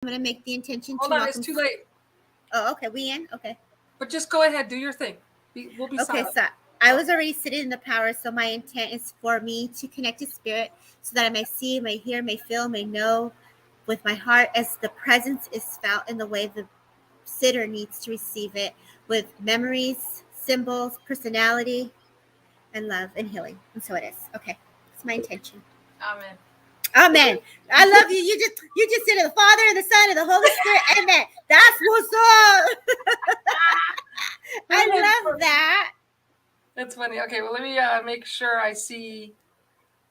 I'm going to make the intention Hold to on, it's too late. Oh, okay. We in? Okay. But just go ahead, do your thing. We'll be silent. Okay, so I was already sitting in the power, so my intent is for me to connect to spirit so that I may see, may hear, may feel, may know with my heart as the presence is felt in the way the sitter needs to receive it, with memories, symbols, personality, and love and healing. And so it is. Okay. It's my intention. Amen. Amen. I love you. You just said the Father and the Son and the Holy Spirit. Amen. That's what's up. I love that. That's funny. Okay, well, let me make sure I see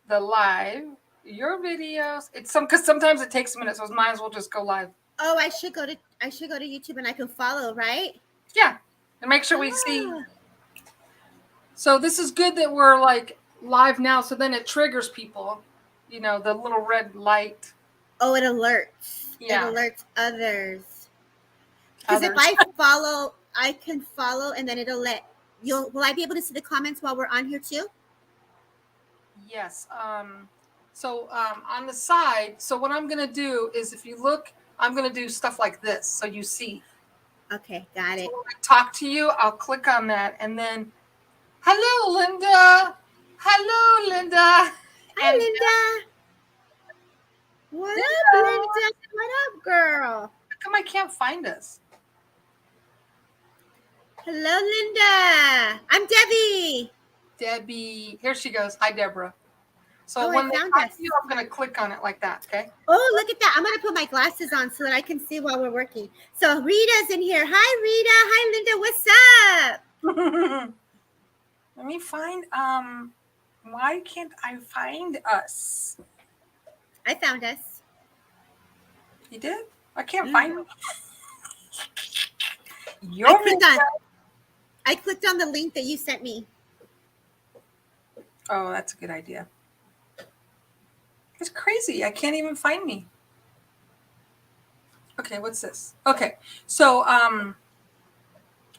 the live. Your videos. It's because sometimes it takes a minute, so might as well just go live. Oh, I should go to YouTube and I can follow, right? Yeah, and make sure we see. So this is good that we're like live now, so then it triggers people. You know, the little red light. Oh, it alerts. Yeah. It alerts others. Because if I follow, I can follow, and then it'll let you. Will I be able to see the comments while we're on here too? Yes. So on the side. So what I'm gonna do is, if you look, I'm gonna do stuff like this, so you see. Okay, got it. So when I talk to you, I'll click on that, and then, hello, Linda. Hello, Linda. Hi, Linda. What up, Linda? What up, girl? How come I can't find us? Hello, Linda. I'm Debbie. Debbie. Here she goes. Hi, Deborah. So Oh, when I they found talk us. to you, I'm going to click on it like that, okay? Oh, look at that. I'm going to put my glasses on so that I can see while we're working. So Rita's in here. Hi, Rita. Hi, Linda. What's up? Let me find, why can't I find us? I found us. You did? I can't find me. I clicked on the link that you sent me. Oh, that's a good idea. It's crazy. I can't even find me. Okay, what's this? Okay, so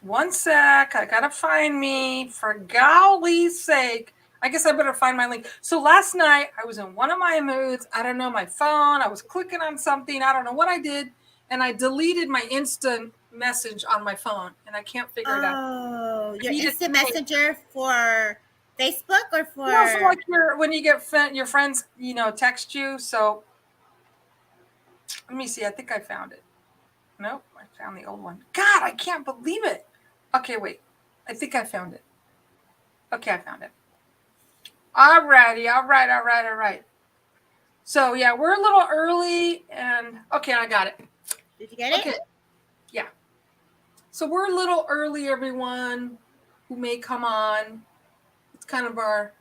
one sec. I gotta find me. For golly's sake. I guess I better find my link. So last night I was in one of my moods. I don't know, my phone. I was clicking on something. I don't know what I did, and I deleted my instant message on my phone, and I can't figure it out. Oh, your instant messenger for Facebook or for? No, so like when you get your friends, text you. So let me see. I think I found it. Nope, I found the old one. God, I can't believe it. Okay, wait. I think I found it. Okay, I found it. All right. So yeah, we're a little early, and okay, I got it. Did you get it? Okay. Yeah. So we're a little early, everyone who may come on. It's kind of our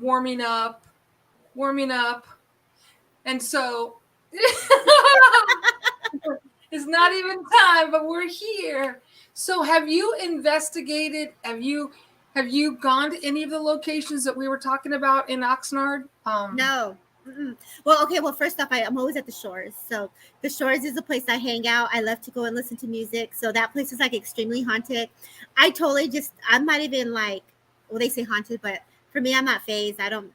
warming up. And so it's not even time, but we're here. So have you investigated, have you gone to any of the locations that we were talking about in Oxnard? No. Mm-mm. Well, okay. Well, first off, I'm always at the Shores. So the Shores is a place I hang out. I love to go and listen to music. So that place is like extremely haunted. I'm not even like, well, they say haunted, but for me, I'm not phased. I'm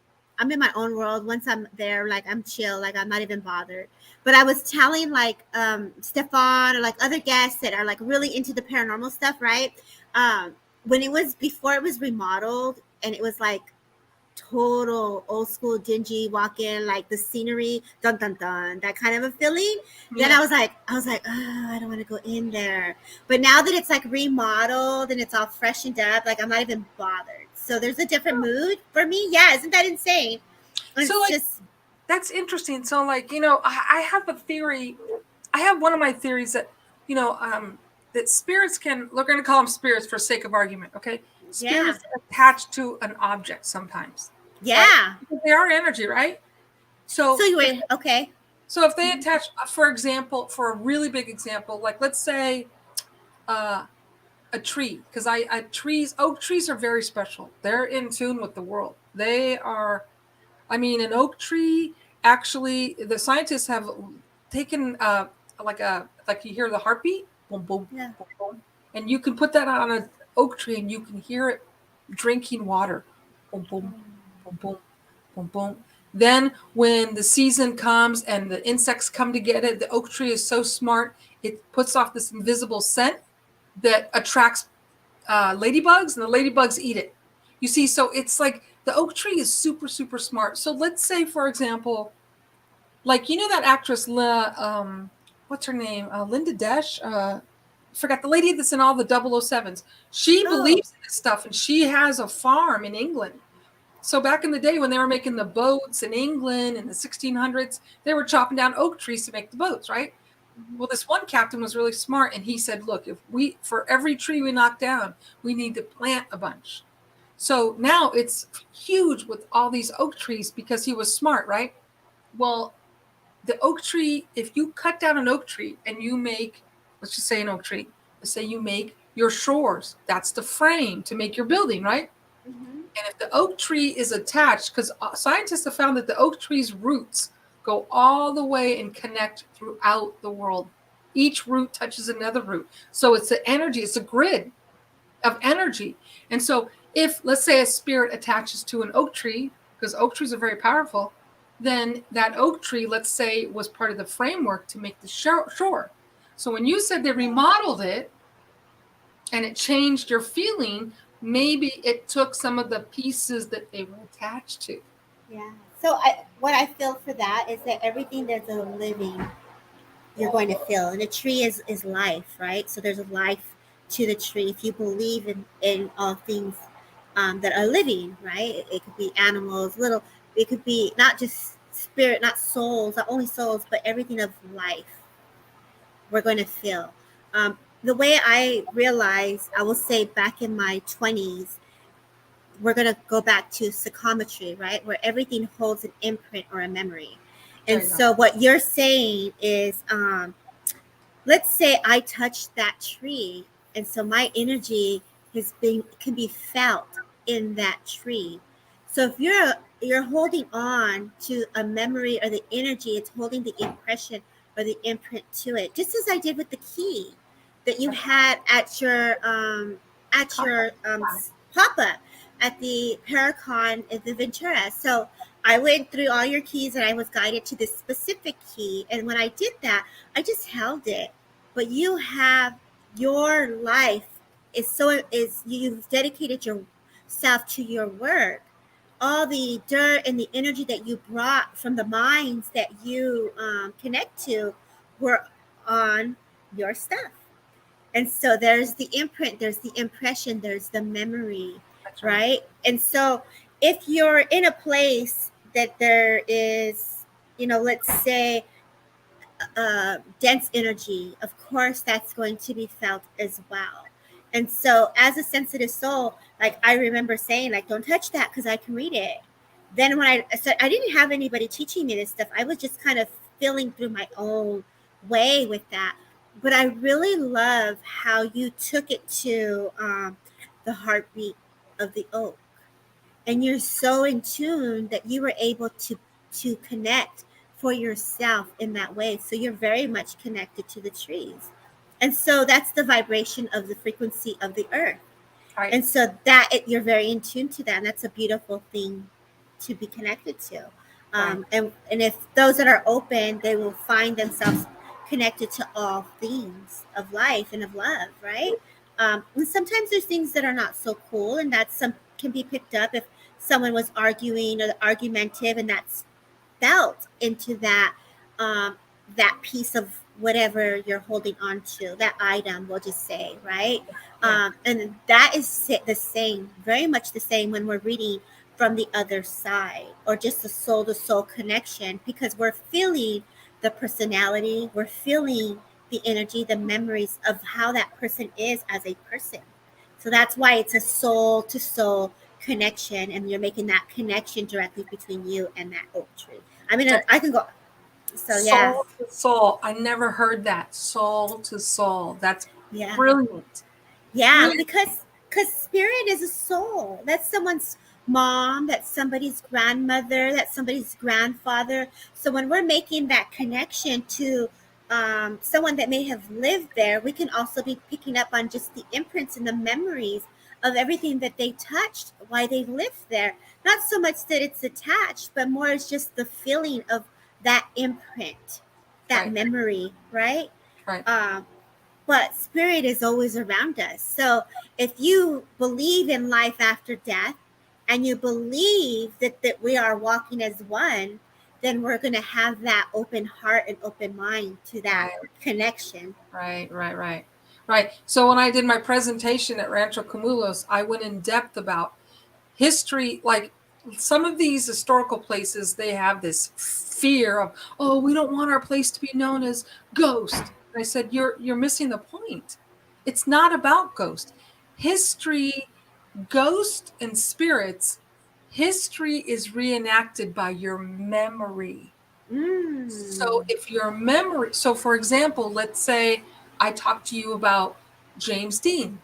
in my own world. Once I'm there, like I'm chill, like I'm not even bothered. But I was telling like Stefan or like other guests that are like really into the paranormal stuff, right? When it was before it was remodeled and it was like total old school dingy walk in, like the scenery, dun dun dun, that kind of a feeling. Yeah. Then I was like, oh, I don't want to go in there. But now that it's like remodeled and it's all freshened up, like I'm not even bothered. So there's a different mood for me. Yeah, isn't that insane? So like, that's interesting. So like, I have a theory. I have one of my theories that, that spirits we're going to call them spirits for sake of argument. Okay. Spirits attached to an object sometimes. Yeah. Right? Because they are energy, right? So you wait, okay. So if they attach, for example, for a really big example, like let's say a tree, because oak trees are very special. They're in tune with the world. They are, an oak tree, actually, the scientists have taken like you hear the heartbeat, boom, boom, boom, boom, and you can put that on an oak tree and you can hear it drinking water, boom, boom, boom, boom, boom, boom. Then when the season comes and the insects come to get it, the oak tree is so smart, it puts off this invisible scent that attracts ladybugs, and the ladybugs eat it. You see, so it's like the oak tree is super, super smart. So let's say, for example, like, you know, that actress, what's her name? Linda Desch. Forgot the lady that's in all the 007s. She Oh. believes in this stuff, and she has a farm in England. So back in the day when they were making the boats in England in the 1600s, they were chopping down oak trees to make the boats, right? Mhm. Well, this one captain was really smart, and he said, "Look, if we for every tree we knock down, we need to plant a bunch." So now it's huge with all these oak trees because he was smart, right? Well, the oak tree, if you cut down an oak tree and you make, let's just say an oak tree, let's say you make your shores, that's the frame to make your building, right? Mhm. And if the oak tree is attached, because scientists have found that the oak tree's roots go all the way and connect throughout the world. Each root touches another root. So it's the energy, it's a grid of energy. And so if, let's say, a spirit attaches to an oak tree, because oak trees are very powerful, then that oak tree, let's say, was part of the framework to make the shore. So when you said they remodeled it and it changed your feeling, maybe it took some of the pieces that they were attached to. Yeah. So what I feel for that is that everything that's a living, you're going to feel, and a tree is life, right? So there's a life to the tree if you believe in all things that are living, right? It could be animals, little. It could be not just spirit, not souls, not only souls, but everything of life. We're going to feel. The way I realized, I will say, back in my 20s, we're going to go back to psychometry, right? Where everything holds an imprint or a memory. There And you go. so what you're saying is, let's say I touched that tree, and so my energy has been can be felt in that tree. So if you're holding on to a memory or the energy, it's holding the impression or the imprint to it. Just as I did with the key that you had at your pop-up at the Paracon at the Ventura. So I went through all your keys and I was guided to this specific key. And when I did that, I just held it. But you have your life is you've dedicated yourself to your work. All the dirt and the energy that you brought from the minds that you connect to were on your stuff. And so there's the imprint, there's the impression, there's the memory, That's right. right? And so if you're in a place that there is, let's say dense energy, of course, that's going to be felt as well. And so, as a sensitive soul, like I remember saying, like, don't touch that because I can read it. Then when I said I didn't have anybody teaching me this stuff, I was just kind of feeling through my own way with that. But I really love how you took it to the heartbeat of the oak, and you're so in tune that you were able to connect for yourself in that way, so you're very much connected to the trees, and so that's the vibration of the frequency of the earth, Right. and so that you're very in tune to that, and that's a beautiful thing to be connected to. Right. And if those that are open, they will find themselves connected to all things of life and of love, right? And sometimes there's things that are not so cool, and that's some can be picked up if someone was arguing or argumentative, and that's felt into um, that piece of whatever you're holding on to, that item, we'll just say, right? Yeah. And that is the same, very much the same when we're reading from the other side, or just a soul to soul connection, because we're feeling the personality, we're feeling the energy, the memories of how that person is as a person. So that's why it's a soul to soul connection, and you're making that connection directly between you and that oak tree. I mean, That's I can go. So yeah, soul to soul. I never heard that. Soul to soul. That's yeah, brilliant. yeah. Brilliant. Because spirit is a soul. That's someone's mom. That's somebody's grandmother. That's somebody's grandfather. So when we're making that connection to someone that may have lived there, we can also be picking up on just the imprints and the memories of everything that they touched, why they lived there. Not so much that it's attached, but more it's just the feeling of that imprint, that Right. memory, right? Right. Um, but spirit is always around us. So if you believe in life after death and you believe that we are walking as one, then we're going to have that open heart and open mind to that Right. connection. Right. Right. Right. Right. So when I did my presentation at Rancho Cumulos, I went in depth about history. Like some of these historical places, they have this fear of, oh, we don't want our place to be known as ghost. And I said, you're missing the point. It's not about ghost. History, ghost and spirits, history is reenacted by your memory. So Mm. if your memory, so for example, let's say I talked to you about James Dean.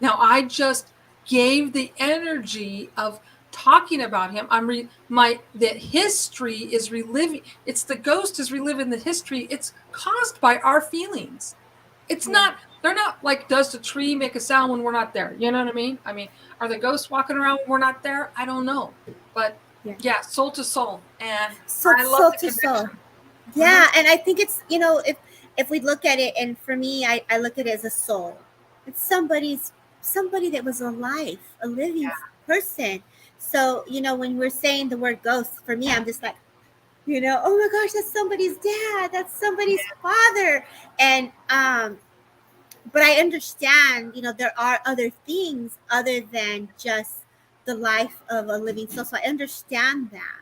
Now I just gave the energy of talking about him. The history is reliving. It's the ghost is reliving the history. It's caused by our feelings. It's Yeah. not, they're not like, does the tree make a sound when we're not there? You know what I mean? I mean, are the ghosts walking around when we're not there? I don't know. But Yeah. yeah, soul to soul. And So I love soul the to soul. connection. Yeah, and I think it's, if we look at it, and for me, I look at it as a soul. It's somebody that was alive, a living person. So when we're saying the word ghost, for me, I'm just like, oh my gosh, that's somebody's dad, that's somebody's father. And but I understand, there are other things other than just the life of a living soul. So I understand that.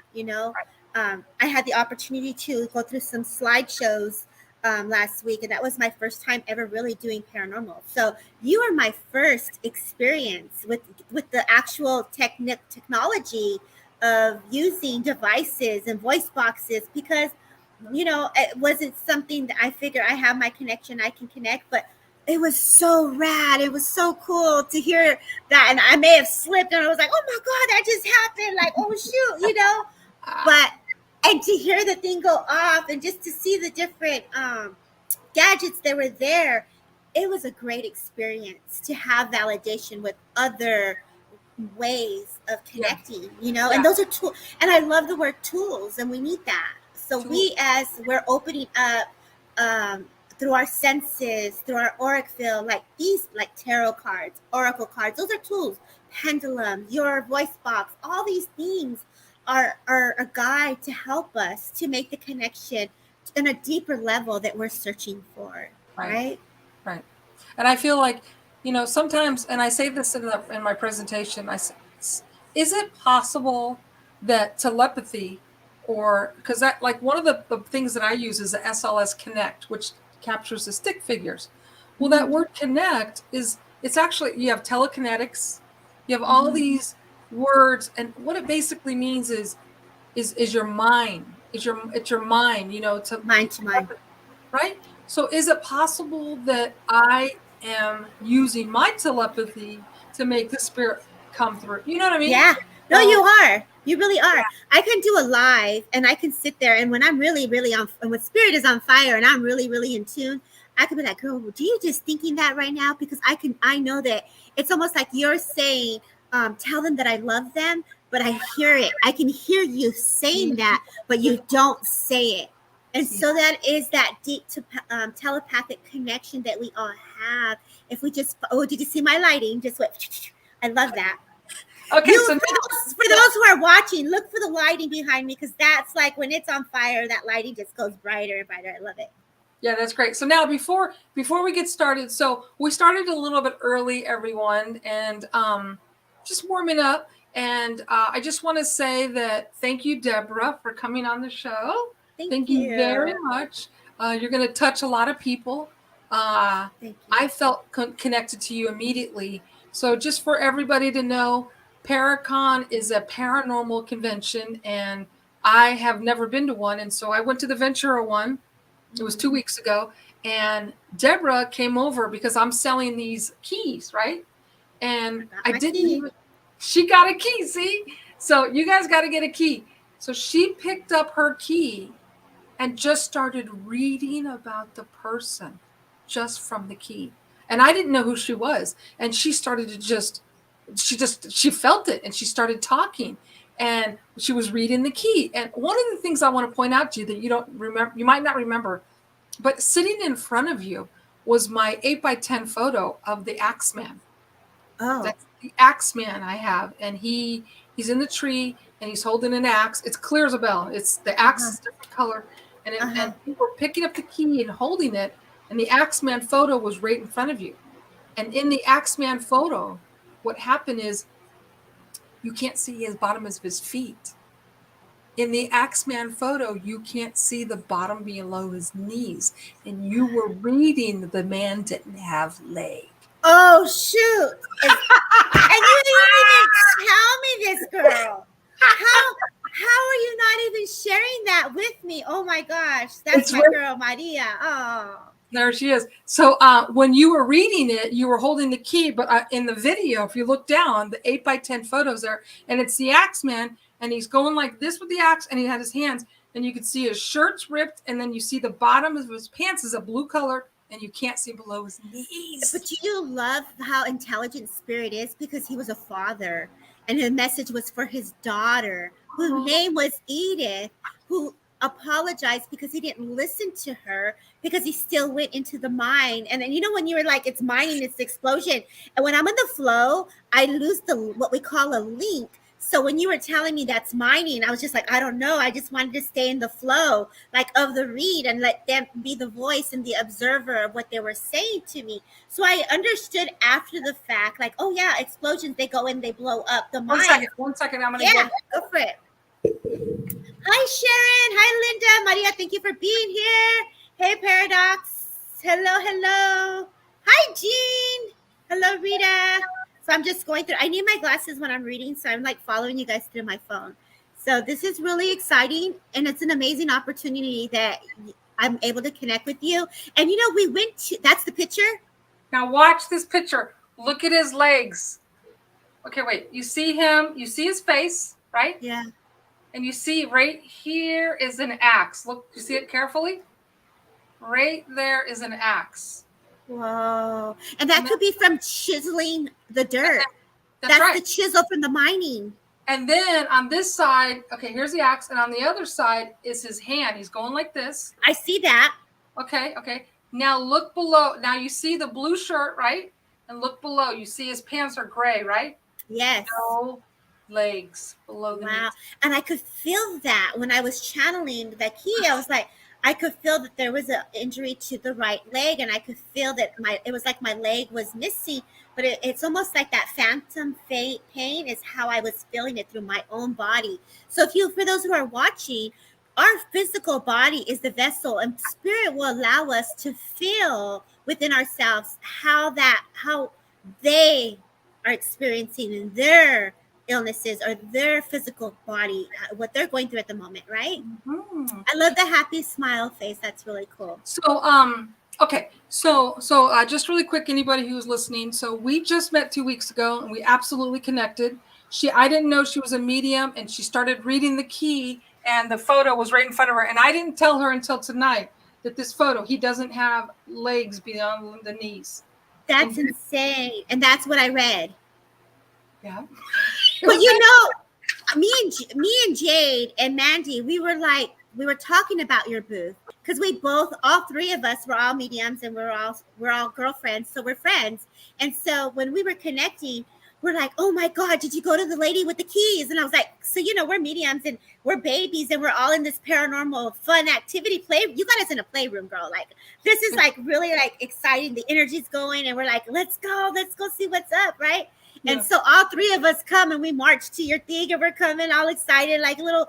I had the opportunity to go through some slideshows last week, and that was my first time ever really doing paranormal. So you are my first experience with the actual technology of using devices and voice boxes, because it wasn't something that I figure I have my connection, I can connect, but it was so rad. It was so cool to hear that. And I may have slipped and I was like, oh my God, that just happened. Like, oh shoot. Ah, But, and to hear the thing go off and just to see the different gadgets that were there, it was a great experience to have validation with other ways of yeah, connecting. And yeah. those are tools. And I love the word tools, and we need that. So Tool. as we're opening up, um, through our senses, through our auric field, like these, like tarot cards, oracle cards, those are tools. Pendulum, your voice box, all these things are a guide to help us to make the connection in a deeper level that we're searching for, Right, right? right. And I feel like, sometimes, and I say this in my presentation, I say, is it possible that telepathy, or because that, like, one of the things that I use is the SLS Connect, which captures the stick figures. Well, that Mm-hmm. word connect it's actually, you have telekinetics, you have all Mm-hmm. these words, and what it basically means is your mind, it's your mind, Mind to mind. right? So is it possible that I am using my telepathy to make the spirit come through? You know what I mean? Yeah. No, you So are. You really are. I can do a live and I can sit there, and when I'm really, really on, and when spirit is on fire and I'm really, really in tune, I can be like, girl, do you just thinking that right now? Because I know that it's almost like you're saying, tell them that I love them, but I hear it. I can hear you saying see, that, but you don't say it. And see. so that is that deep telepathic connection that we all have. If we just, oh, did you see my lighting? Just went, I love that. Okay, You so for those who are watching, look for the lighting behind me, because that's like when it's on fire, that lighting just goes brighter and brighter. I love it. yeah, that's great. So now before we get started, so we started a little bit early, everyone, and just warming up. And I just want to say that thank you, Deborah, for coming on the show. Thank Thank you very you. much. You're going to touch a lot of people. Thank you. I felt connected to you immediately. So just for everybody to know, Paracon is a paranormal convention, and I have never been to one. And so I went to the Ventura one. It was Mm-hmm. 2 weeks ago. And Deborah came over because I'm selling these keys, right? I And got I my didn't key. even, she got a key, see? So you guys got to get a key. So she picked up her key and just started reading about the person just from the key. And I didn't know who she was. And she started to just she felt it, and she started talking, and she was reading the key. And one of the things I want to point out to you that you don't remember, you might not remember, but sitting in front of you was my 8x10 photo of the Axeman. Oh. That's the Axeman I have, and he's in the tree and he's holding an axe. It's clear as a bell. It's the axe is different color, and you were picking up the key and holding it, and the Axeman photo was right in front of you. And in the Axeman photo, what happened is you can't see his bottom of his feet. In the Axeman photo, you can't see the bottom below his knees, and you were reading the man didn't have legs. Oh shoot! And you didn't even tell me this, girl. How are you not even sharing that with me? Oh my gosh, that's my girl, Maria. Oh. There she is. So when you were reading it, you were holding the key, but in the video, if you look down, the 8x10 photos there, and it's the Axeman, and he's going like this with the axe, and he had his hands, and you can see his shirt's ripped, and then you see the bottom of his pants is a blue color, and you can't see below his knees. But do you love how intelligent Spirit is? Because he was a father, and the message was for his daughter, whose name was Edith, who apologized because he didn't listen to her, because he still went into the mine. And then, you know, when you were like, it's mining, it's explosion. And when I'm in the flow, I lose what we call a link. So when you were telling me that's mining, I was just like, I don't know. I just wanted to stay in the flow, like of the read, and let them be the voice and the observer of what they were saying to me. So I understood after the fact, like, oh yeah, explosions, they go in, they blow up the mine. One second. I'm going to go for it. Hi, Sharon. Hi, Linda. Maria, thank you for being here. Hey, Paradox. Hello. Hi, Jean. Hello, Rita. So I'm just going through. I need my glasses when I'm reading, so I'm like following you guys through my phone. So this is really exciting, and it's an amazing opportunity that I'm able to connect with you. And you know, we went to, that's the picture. Now watch this picture. Look at his legs. Okay, wait. You see him. You see his face, right? Yeah. And you see right here is an axe. Look, you see it carefully? Right there is an axe. Whoa. And that could be from chiseling the dirt. That's right. The chisel from the mining. And then on this side, okay, here's the axe. And on the other side is his hand. He's going like this. I see that. Okay. Now look below. Now you see the blue shirt, right? And look below. You see his pants are gray, right? Yes. No legs below the knees. And I could feel that when I was channeling the key. I was like, I could feel that there was an injury to the right leg, and I could feel that it was like my leg was missing, but it's almost like that phantom pain is how I was feeling it through my own body. So for those who are watching, our physical body is the vessel, and Spirit will allow us to feel within ourselves how they are experiencing in their illnesses or their physical body, what they're going through at the moment, right? I love the happy smile face. That's really cool. So okay, so just really quick, anybody who's listening, so we just met 2 weeks ago, and we absolutely connected. I didn't know she was a medium, and she started reading the key, and the photo was right in front of her, and I didn't tell her until tonight that this photo, he doesn't have legs beyond the knees. That's insane. And that's what I read. Yeah. But you know, me and Jade and Mandy, we were talking about your booth, because all three of us were all mediums, and we're all girlfriends, so we're friends. And so when we were connecting, we're like, oh my God, did you go to the lady with the keys? And I was like, so you know, we're mediums and we're babies, and we're all in this paranormal fun activity play. You got us in a playroom, girl. Like, this is like really like exciting. The energy's going, and we're like, let's go see what's up, right? Yeah. And so all three of us come, and we march to your thing, and we're coming all excited, like little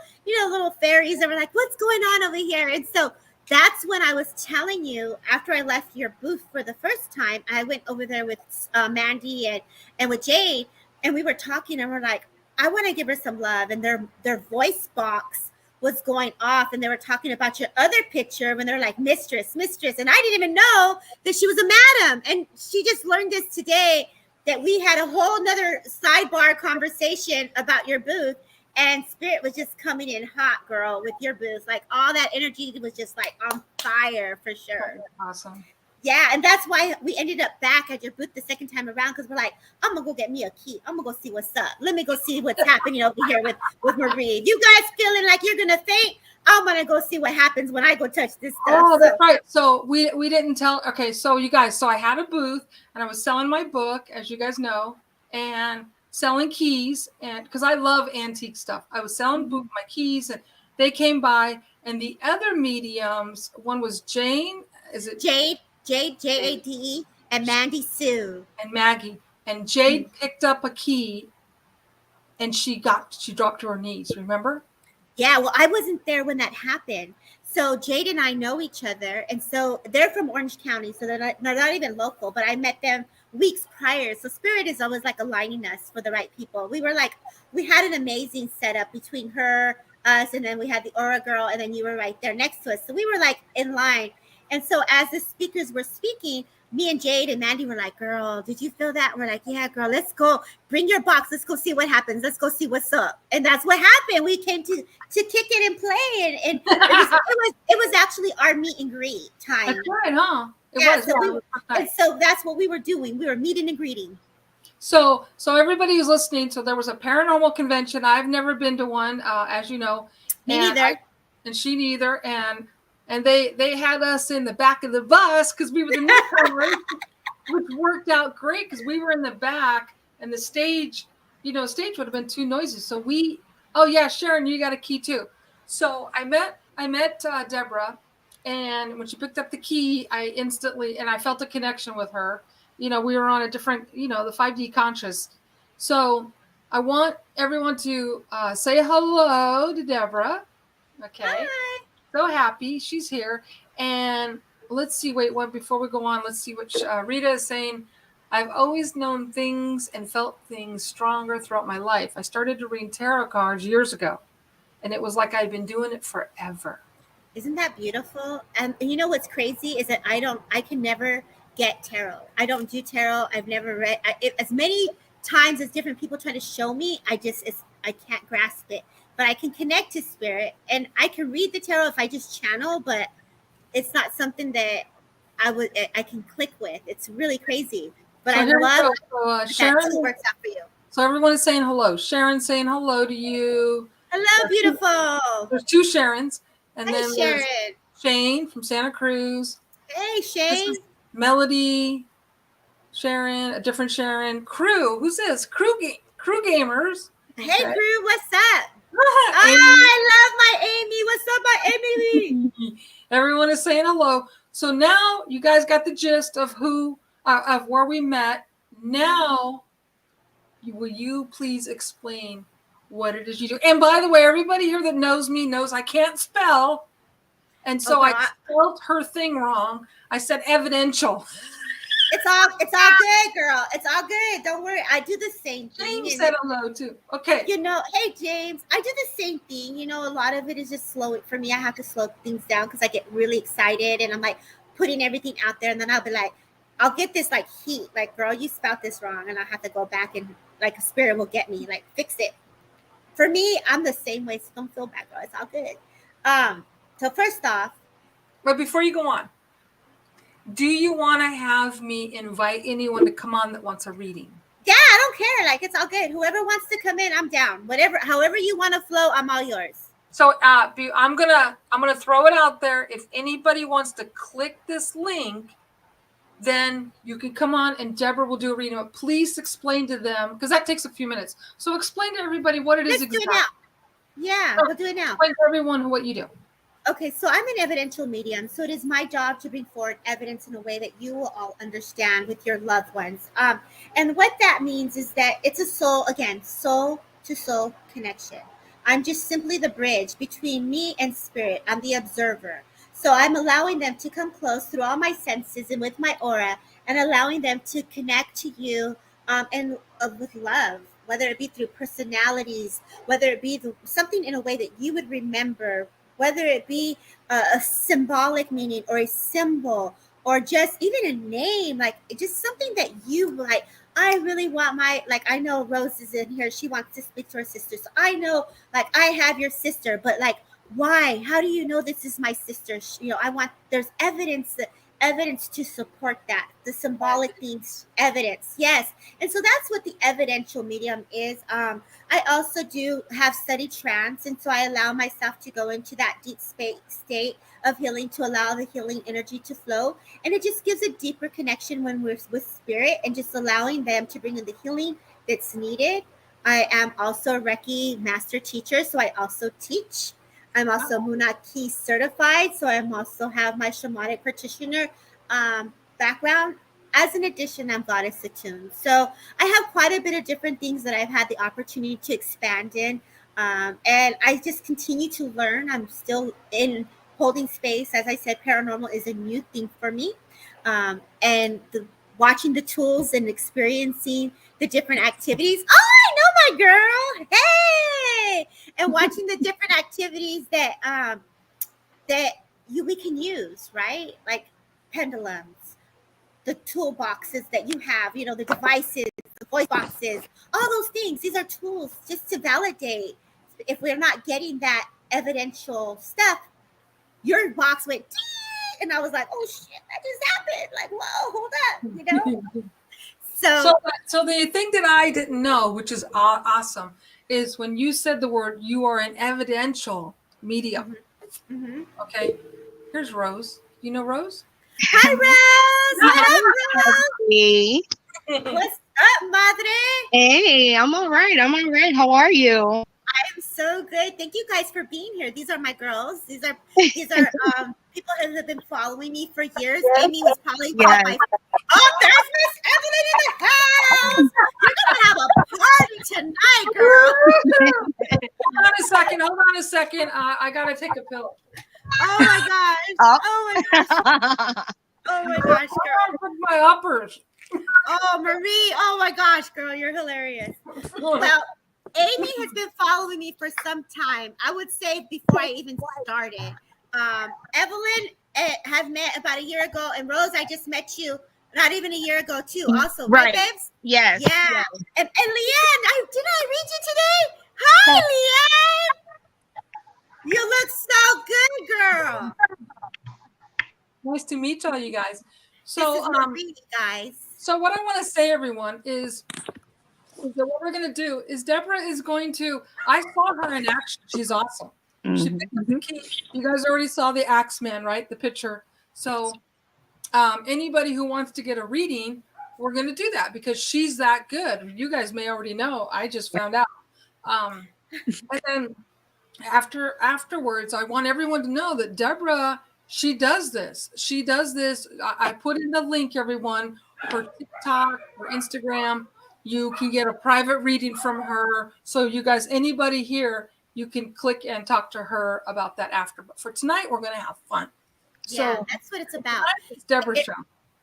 fairies. And we're like, what's going on over here? And so that's when I was telling you, after I left your booth for the first time, I went over there with Mandy and with Jade, and we were talking, and we're like, I want to give her some love. And their voice box was going off, and they were talking about your other picture when they're like, mistress. And I didn't even know that she was a madam. And she just learned this today, that we had a whole nother sidebar conversation about your booth, and Spirit was just coming in hot, girl, with your booth. Like, all that energy was just like on fire for sure. Awesome. Yeah, and that's why we ended up back at your booth the second time around, because we're like, I'm gonna go get me a key. I'm gonna go see what's up. Let me go see what's happening over here with Marie. You guys feeling like you're gonna faint? I'm gonna go see what happens when I go touch this stuff. Oh, So that's right. So we didn't tell. Okay, so you guys, so I had a booth and I was selling my book, as you guys know, and selling keys, and because I love antique stuff, I was selling my keys, and they came by, and the other mediums, one was Jane, is it Jade, Jade, and Mandy Sue. and Maggie, and Jade picked up a key, and she dropped to her knees. Remember? Yeah, well, I wasn't there when that happened. So Jade and I know each other, and so they're from Orange County, so they're not even local. But I met them weeks prior. So Spirit is always like aligning us for the right people. We had an amazing setup between her, us, and then we had the Aura girl, and then you were right there next to us. So we were like in line. And so as the speakers were speaking, me and Jade and Mandy were like, "Girl, did you feel that?" We're like, "Yeah, girl, let's go. Bring your box. Let's go see what happens. Let's go see what's up." And that's what happened. We came to kick it and play, and it was actually our meet and greet time. That's right, huh? And so that's what we were doing. We were meeting and greeting. So everybody who's listening, so there was a paranormal convention. I've never been to one, as you know. Me neither. And she neither. And they had us in the back of the bus because we were the newcomers, which worked out great because we were in the back, and the stage would have been too noisy. So oh yeah, Sharon, you got a key too. So I met Deborah, and when she picked up the key, I felt a connection with her. We were on a different, the 5D conscious. So I want everyone to say hello to Deborah. Okay. Hi. So happy she's here. And let's see, before we go on, let's see what Rita is saying. I've always known things and felt things stronger throughout my life. I started to read tarot cards years ago, and it was like I'd been doing it forever. Isn't that beautiful? And you know what's crazy is that I can never get tarot. I don't do tarot. I've never read as many times as different people try to show me. I can't grasp it. But I can connect to spirit, and I can read the tarot if I just channel. But it's not something that I can click with. It's really crazy. But I love Sharon, that works out for you. So everyone is saying hello. Sharon's saying hello to you. Hello, beautiful. There's two Sharons. And hey, then Sharon. There's Shane from Santa Cruz. Hey, Shane. Melody, Sharon, a different Sharon. Crew. Who's this? Crew gamers. Okay. Hey, Crew. What's up? I love my Amy. What's up, my Amy? Everyone is saying hello. So now you guys got the gist of of where we met. Now, will you please explain what it is you do? And by the way, everybody here that knows me knows I can't spell. And so I spelled her thing wrong. I said evidential. It's all good, girl. It's all good. Don't worry. I do the same thing. James said hello too. Okay. Hey James, I do the same thing. A lot of it is just slow for me. I have to slow things down because I get really excited and I'm like putting everything out there, and then I'll be like, I'll get this like heat, like, girl, you spelled this wrong, and I'll have to go back and like a spirit will get me, like, fix it. For me, I'm the same way, so don't feel bad, girl. It's all good. So first off, but before you go on, do you want to have me invite anyone to come on that wants a reading? Yeah, I don't care. Like, it's all good. Whoever wants to come in, I'm down. However you want to flow, I'm all yours. So I'm gonna throw it out there. If anybody wants to click this link, then you can come on and Deborah will do a reading. But please explain to them, because that takes a few minutes. So explain to everybody what it is exactly. Do it now. Yeah, we'll do it now. Explain to everyone what you do. Okay, so I'm an evidential medium, so it is my job to bring forward evidence in a way that you will all understand with your loved ones. And what that means is that it's a soul to soul connection. I'm just simply the bridge between me and spirit. I'm the observer. So I'm allowing them to come close through all my senses and with my aura, and allowing them to connect to you and with love, whether it be through personalities, whether it be something in a way that you would remember, whether it be a symbolic meaning or a symbol or just even a name, like just something that you like. I really want I know Rose is in here. She wants to speak to her sister. So I know, like, I have your sister, but like, why? How do you know this is my sister? There's evidence evidence to support that. The symbolic things, evidence. Yes. And so that's what the evidential medium is. I also do have studied trance, and so I allow myself to go into that deep state of healing to allow the healing energy to flow. And it just gives a deeper connection when we're with spirit and just allowing them to bring in the healing that's needed. I am also a Reiki master teacher, so I also teach. I'm also Munaki certified, so I'm also have my shamanic practitioner background. As an addition, I'm goddess attuned. So I have quite a bit of different things that I've had the opportunity to expand in. And I just continue to learn. I'm still in holding space. As I said, paranormal is a new thing for me. And watching the tools and experiencing the different activities. Oh, I know my girl. Hey! And watching the different activities that we can use, right? Like pendulums, the toolboxes that you have, the devices, the voice boxes, all those things. These are tools just to validate. If we're not getting that evidential stuff, your box went ding, and I was like, oh shit, that just happened. Like, whoa, hold up, So the thing that I didn't know, which is awesome, is when you said the word, you are an evidential medium. Mm-hmm. Okay. Here's Rose. You know Rose? Hi, Rose. Hi, What's up, madre? Hey, I'm all right. How are you? I'm so good. Thank you guys for being here. These are my girls. These are people who have been following me for years. Amy was probably one of my. Oh, there's Miss Evelyn in the house. You're gonna have a party tonight, girl. Hold on a second. I gotta take a pill. Oh my gosh. Oh my gosh. Oh my gosh, girl. With my uppers. Oh, Marie. Oh my gosh, girl. You're hilarious. Well, Amy has been following me for some time. I would say before I even started. Evelyn has met about a year ago, and Rose, I just met you not even a year ago too. Also, right, babes? Yes. Yeah. Yes. And Leanne, did I read you today? Hi, Leanne. You look so good, girl. Nice to meet all you guys. So, this is Marie, guys. So what I want to say, everyone, is that what we're going to do is Deborah is going to. I saw her in action. She's awesome. She picked up the key. You guys already saw the Axeman, right? The picture. So anybody who wants to get a reading, we're going to do that because she's that good. You guys may already know. I just found out. And then afterwards, I want everyone to know that Deborah, she does this. She does this. I put in the link, everyone, for TikTok or Instagram. You can get a private reading from her. So you guys, anybody here, you can click and talk to her about that after. But for tonight, we're going to have fun. Yeah, so that's what it's about. It's Deborah's show.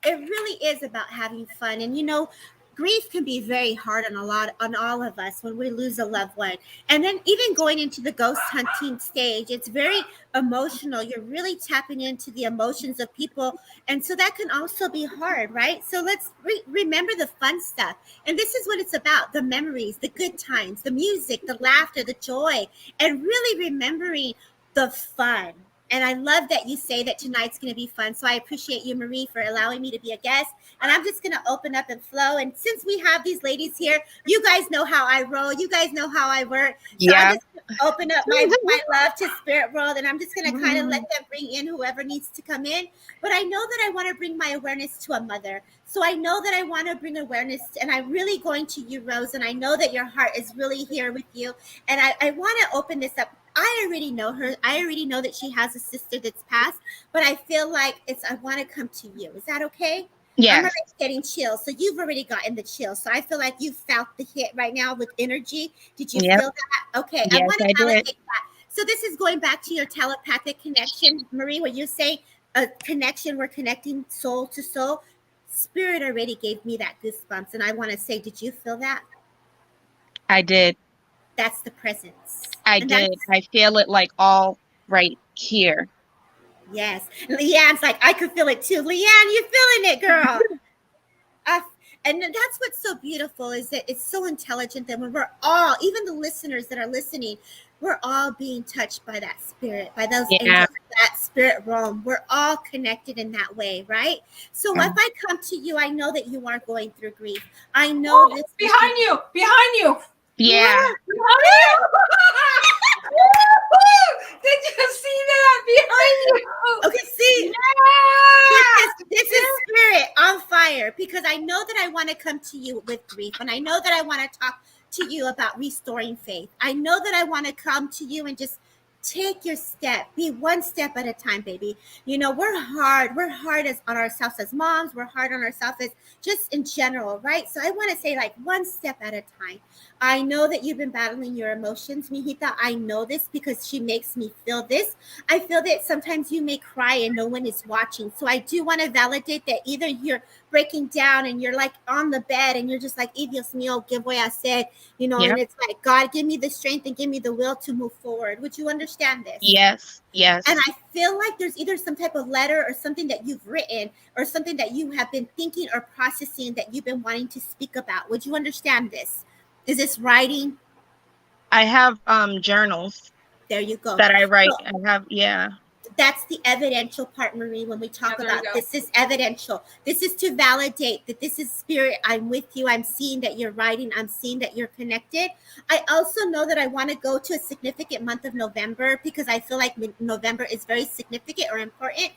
It really is about having fun. And grief can be very hard on all of us when we lose a loved one. And then even going into the ghost hunting stage, it's very emotional. You're really tapping into the emotions of people. And so that can also be hard, right? So let's remember the fun stuff. And this is what it's about, the memories, the good times, the music, the laughter, the joy, and really remembering the fun. And I love that you say that tonight's going to be fun. So I appreciate you, Marie, for allowing me to be a guest. And I'm just going to open up and flow. And since we have these ladies here, you guys know how I roll. You guys know how I work. So I'm just going to open up my love to spirit world. And I'm just going to kind of let them bring in whoever needs to come in. But I know that I want to bring my awareness to a mother. So I know that I want to bring awareness. And I'm really going to you, Rose. And I know that your heart is really here with you. And I want to open this up. I already know her. I already know that she has a sister that's passed, but I feel like I want to come to you. Is that okay? Yeah. I'm already getting chills. So you've already gotten the chills. So I feel like you felt the hit right now with energy. Did you feel that? Okay. Yes, I want to validate that. So this is going back to your telepathic connection, Marie, where you say a connection, we're connecting soul to soul. Spirit already gave me that goosebumps. And I want to say, did you feel that? I did. That's the presence. I did. I feel it like all right here. Yes. Leanne's like, I could feel it too. Leanne, you feeling it, girl. And that's what's so beautiful is that it's so intelligent that when we're all, even the listeners that are listening, we're all being touched by that spirit, by those Yeah. angels, that spirit realm. We're all connected in that way, right? So if I come to you, I know that you are going through grief. I know Oh, this behind you, behind you. Yeah. Behind you. Did you see that behind you? Okay, see, Yeah. this is spirit on fire, because I know that I want to come to you with grief, and I know that I want to talk to you about restoring faith. I know that I want to come to you and just take your step, be one step at a time, baby. You know, we're hard as on ourselves as moms, we're hard on ourselves as just in general, right? So I want to say, like, one step at a time. I know that you've been battling your emotions, Mijita. I know this because she makes me feel this. I feel that sometimes you may cry and no one is watching. So I do want to validate that either you're breaking down and you're like on the bed and you're just like, Dios mío, que voy a hacer? You know, Yeah. and it's like, God, give me the strength and give me the will to move forward. Would you understand this? Yes. Yes. And I feel like there's either some type of letter or something that you've written or something that you have been thinking or processing that you've been wanting to speak about. Would you understand this? Is this writing? I have journals There you go. that I write. So, I have, yeah. that's the evidential part, Marie, when we talk Yeah, there you about go. this is evidential. This is to validate that this is spirit. I'm with you. I'm seeing that you're writing. I'm seeing that you're connected. I also know that I want to go to a significant month of November because I feel like November is very significant or important.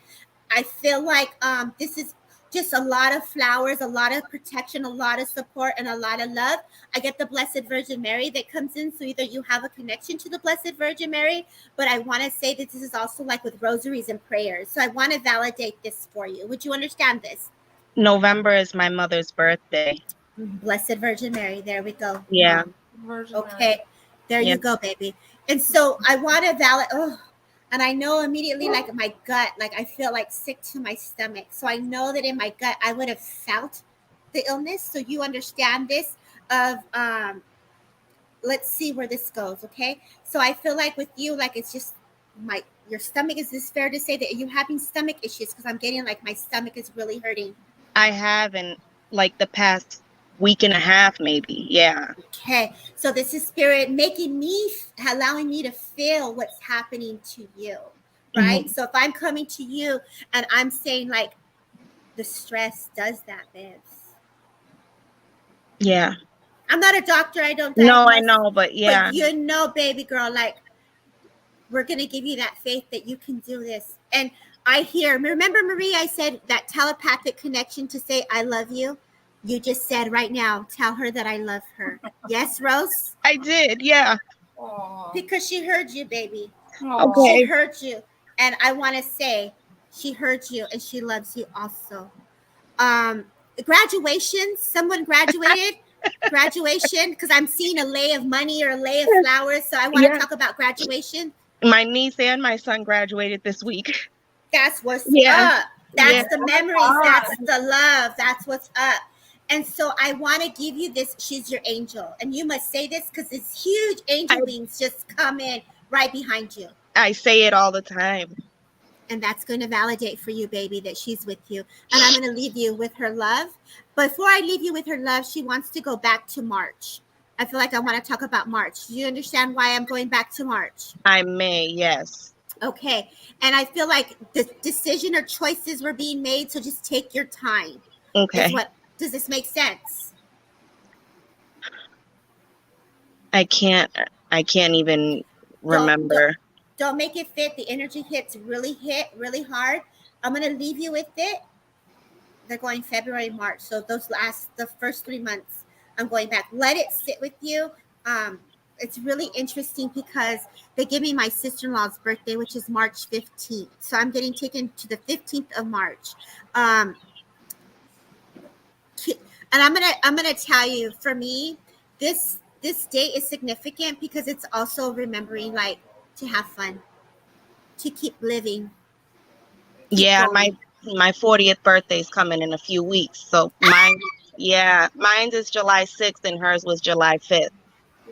I feel like this is just a lot of flowers, a lot of protection, a lot of support, and a lot of love. I get the Blessed Virgin Mary that comes in. So either you have a connection to the Blessed Virgin Mary, but I want to say that this is also like with rosaries and prayers. So I want to validate this for you. Would you understand this? November is my mother's birthday. Blessed Virgin Mary. There we go. Yeah. Virgin Okay. Mary. There Yeah. you go, baby. And so I want to and I know immediately, like my gut, like I feel like sick to my stomach. So I know that in my gut, I would have felt the illness. So you understand this of, let's see where this goes. Okay. So I feel like with you, like it's just your stomach. Is this fair to say that you're having stomach issues? Because I'm getting like my stomach is really hurting. I have in like the past week and a half, maybe. Yeah. Okay, so this is spirit making me, allowing me to feel what's happening to you, right? Mhm. So if I'm coming to you and I'm saying like the stress does that, babes. Yeah. I'm not a doctor, I don't No, I diagnose, know, but yeah. but you know, baby girl, like we're gonna give you that faith that you can do this. And I hear, remember Marie, I said that telepathic connection to say I love you. You just said right now, tell her that I love her. Yes, Rose? I did. Yeah. Aw. Because she heard you, baby. Aw. She Okay. heard you. And I want to say she heard you and she loves you also. Um, graduation, someone graduated. Graduation, because I'm seeing a lay of money or a lay of flowers. So I want to Yeah. talk about graduation. My niece and my son graduated this week. That's what's Yeah. up. Yeah. That's the memories. That's the love. That's what's up. And so I want to give you this. She's your angel. And you must say this because it's huge I, angel beings just come in right behind you. I say it all the time. And that's going to validate for you, baby, that she's with you. And I'm going to leave you with her love. Before I leave you with her love, she wants to go back to March. I feel like I want to talk about March. Do you understand why I'm going back to March? I may, yes. Okay. And I feel like the decision or choices were being made. So just take your time. Okay. Does this make sense? I can't even remember. Don't make it fit. The energy hit really hard. I'm going to leave you with it. They're going February, March. So the first 3 months, I'm going back. Let it sit with you. It's really interesting because they give me my sister-in-law's birthday, which is March 15th. So I'm getting taken to the 15th of March. And I'm gonna tell you, for me, this date is significant because it's also remembering like to have fun, to keep living, keep Yeah, going. my 40th birthday is coming in a few weeks. So mine is July 6th and hers was July 5th.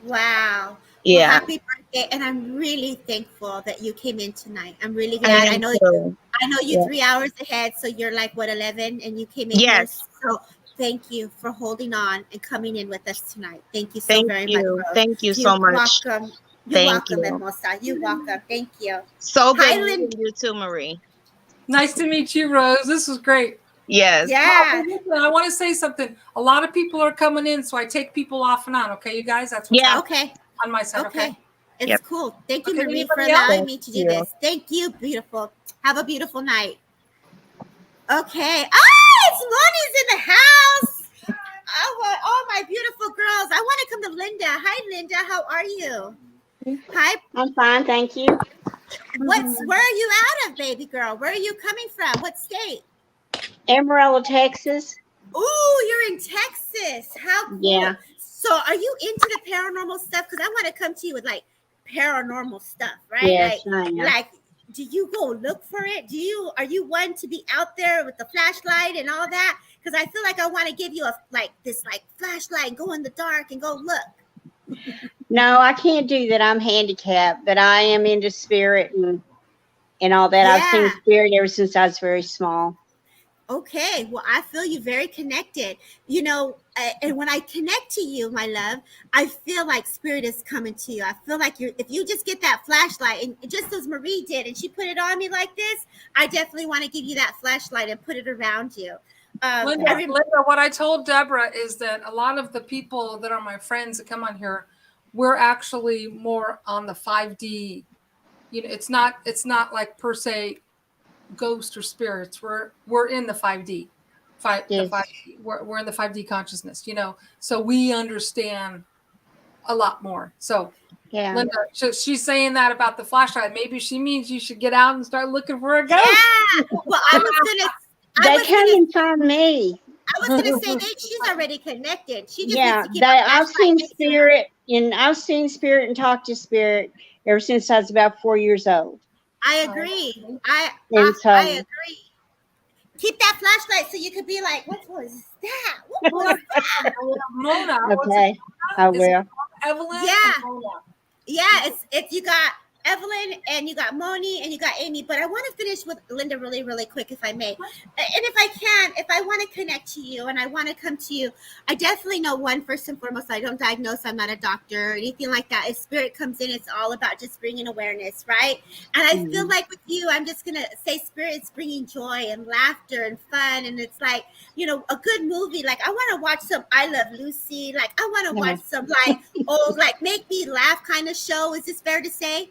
Wow. Well, Yeah. happy birthday. And I'm really thankful that you came in tonight. I'm really I glad. am too. I know you Yeah. 3 hours ahead. So you're like, what, 11? And you came in here. Yes. So thank you for holding on and coming in with us tonight. Thank you so Thank very much, you. Rose. Thank you You're so much. welcome. You're Thank welcome, you. Hermosa. You're welcome. Thank you. So good Hi, meeting Linda. you too, Marie. Nice to meet you, Rose. This was great. Yes. Yeah. Listen, I want to say something. A lot of people are coming in, so I take people off and on. Okay, you guys, that's what's Yeah. happening Okay. on my side. Okay. Okay. It's Yep. cool. Thank you, Okay, Marie, for anybody else? allowing Thank me to do you. this. Thank you, beautiful. Have a beautiful night. Okay. Ah, it's Moni's in the house. Oh, my beautiful girls. I want to come to Linda. Hi, Linda. How are you? Hi. I'm fine, thank you. Where are you out of, baby girl? Where are you coming from? What state? Amarillo, Texas. Oh, you're in Texas. How Yeah. cool. So are you into the paranormal stuff? Because I want to come to you with like paranormal stuff, right? Yes, I am. Like, do you go look for it? Are you one to be out there with the flashlight and all that? Because I feel like I want to give you this flashlight and go in the dark and go look. No, I can't do that. I'm handicapped, but I am into spirit and all that. I've seen Yeah. spirit ever since I was very small. Okay, well, I feel you very connected. And when I connect to you, my love, I feel like spirit is coming to you. I feel like if you just get that flashlight, and just as Marie did, and she put it on me like this, I definitely want to give you that flashlight and put it around you. Linda, what I told Deborah is that a lot of the people that are my friends that come on here, we're actually more on the 5D. It's not like per se ghost or spirits. We're in the 5D. The Yes. 5D. We're in the 5D consciousness, so we understand a lot more. So Yeah. Linda, she's saying that about the flashlight. Maybe she means you should get out and start looking for a ghost. Yeah. Well, They come and find me. I was gonna say that she's already connected. She just Yeah, needs to keep her I've flashlight seen next to her. spirit and talked to spirit ever since I was about 4 years old. I agree. I And so agree. Keep that flashlight so you could be like, what was that? What was that? Mona. okay, I will. Evelyn. Yeah. And Mona. Yeah, it's you got Evelyn and you got Moni and you got Amy, but I want to finish with Linda really, really quick if I may. And if I want to connect to you and I want to come to you, I definitely know first and foremost, I don't diagnose, I'm not a doctor or anything like that. If spirit comes in, it's all about just bringing awareness, right? And I feel like with you, I'm just going to say spirit is bringing joy and laughter and fun. And it's like, a good movie. Like I want to watch some I Love Lucy. Like I want to watch some old, make me laugh kind of show. Is this fair to say?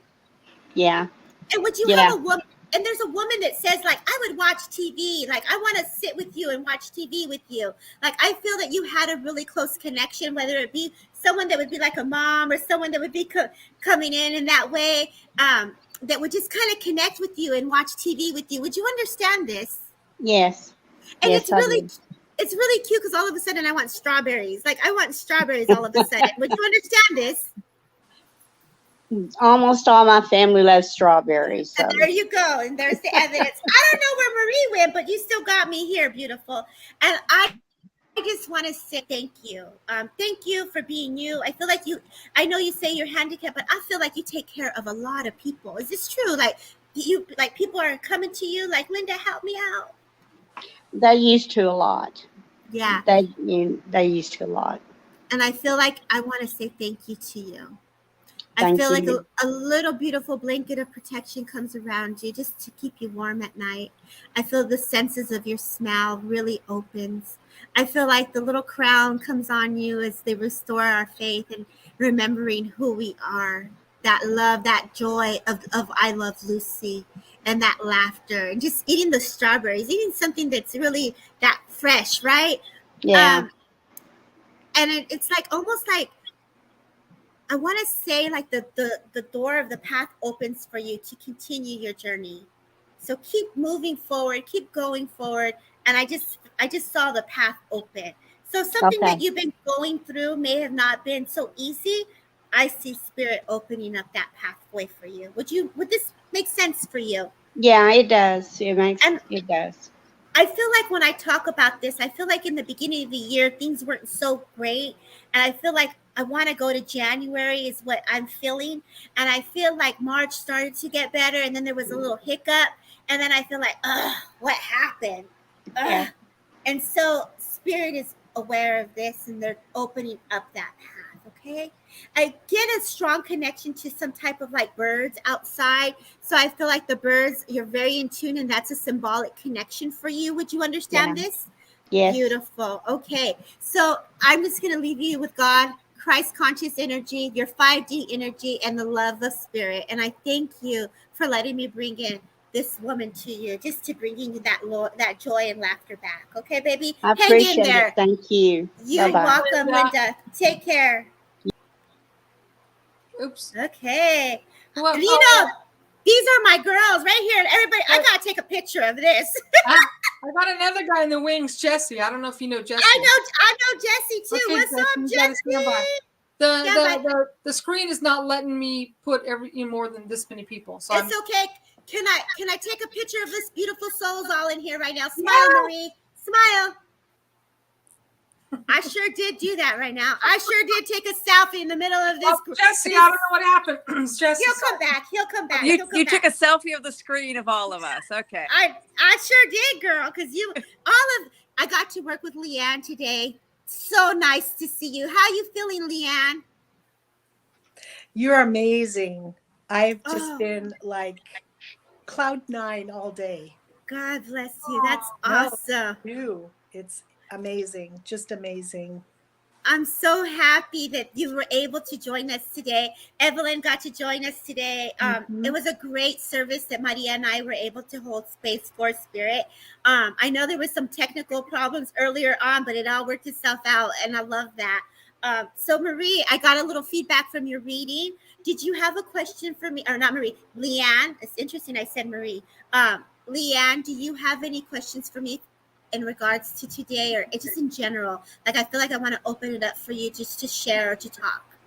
Yeah. And would you have a woman? And there's a woman that says, I would watch TV. Like, I want to sit with you and watch TV with you. Like, I feel that you had a really close connection, whether it be someone that would be like a mom or someone that would be coming in that way, that would just kind of connect with you and watch TV with you. Would you understand this? Yes. And yes, it's really cute because all of a sudden I want strawberries. Like, I want strawberries all of a sudden. Would you understand this? Almost all my family loves strawberries. So. And there you go. And there's the evidence. I don't know where Marie went, but you still got me here, beautiful. And I just want to say thank you. Thank you for being you. I feel like I know you say you're handicapped, but I feel like you take care of a lot of people. Is this true? People are coming to you like, Linda, help me out. They used to a lot. Yeah. They used to a lot. And I feel like I want to say thank you to you. I feel like a little beautiful blanket of protection comes around you just to keep you warm at night. I feel the senses of your smell really opens. I feel like the little crown comes on you as they restore our faith and remembering who we are. That love, that joy of I Love Lucy and that laughter and just eating the strawberries, eating something that's really that fresh, right? Yeah. And it's like almost like I want to say like the door of the path opens for you to continue your journey. So keep moving forward, keep going forward. And I just saw the path open. So something that you've been going through may have not been so easy. I see spirit opening up that pathway for you. Would this make sense for you? Yeah, it does. It does. I feel like when I talk about this, I feel like in the beginning of the year, things weren't so great. And I feel like I want to go to January is what I'm feeling. And I feel like March started to get better. And then there was a little hiccup. And then I feel like, what happened? Yeah. And so spirit is aware of this and they're opening up that path. Okay. I get a strong connection to some type of like birds outside. So I feel like the birds, you're very in tune, and that's a symbolic connection for you. Would you understand Yeah. this? Yes. Beautiful. Okay. So I'm just going to leave you with God, Christ conscious energy, your 5D energy, and the love of spirit. And I thank you for letting me bring in this woman to you, just to bringing you that joy and laughter back. Okay, baby? I Hang in appreciate there. it. Thank you. You're Bye-bye. welcome, Linda. Take care. Oops. Okay. Well, You know, these are my girls right here. Everybody, I gotta take a picture of this. I got another guy in the wings, Jesse. I don't know if you know Jesse. I know Jesse too. Okay, What's Jesse, up, you gotta stand by. Jesse? The screen is not letting me put more than this many people. So It's okay. Can I take a picture of this beautiful souls all in here right now? Smile, Marie. Smile. I sure did do that right now. I sure did take a selfie in the middle of this. Jesse, I don't know what happened. Jesse, He'll come back. He'll come back. You took a selfie of the screen of all of us. Okay. I sure did, girl. Because I got to work with Leanne today. So nice to see you. How you feeling, Leanne? You're amazing. I've just been like cloud 9 all day. God bless you. That's awesome. It's amazing. Just amazing. I'm so happy that you were able to join us today. Evelyn got to join us today. It was a great service that Maria and I were able to hold space for, Spirit. I know there was some technical problems earlier on, but it all worked itself out, and I love that. So Marie, I got a little feedback from your reading. Did you have a question for me? Or not Marie, Leanne. It's interesting I said Marie. Leanne, do you have any questions for me in regards to today, or just in general? Like, I feel like I want to open it up for you just to share or to talk.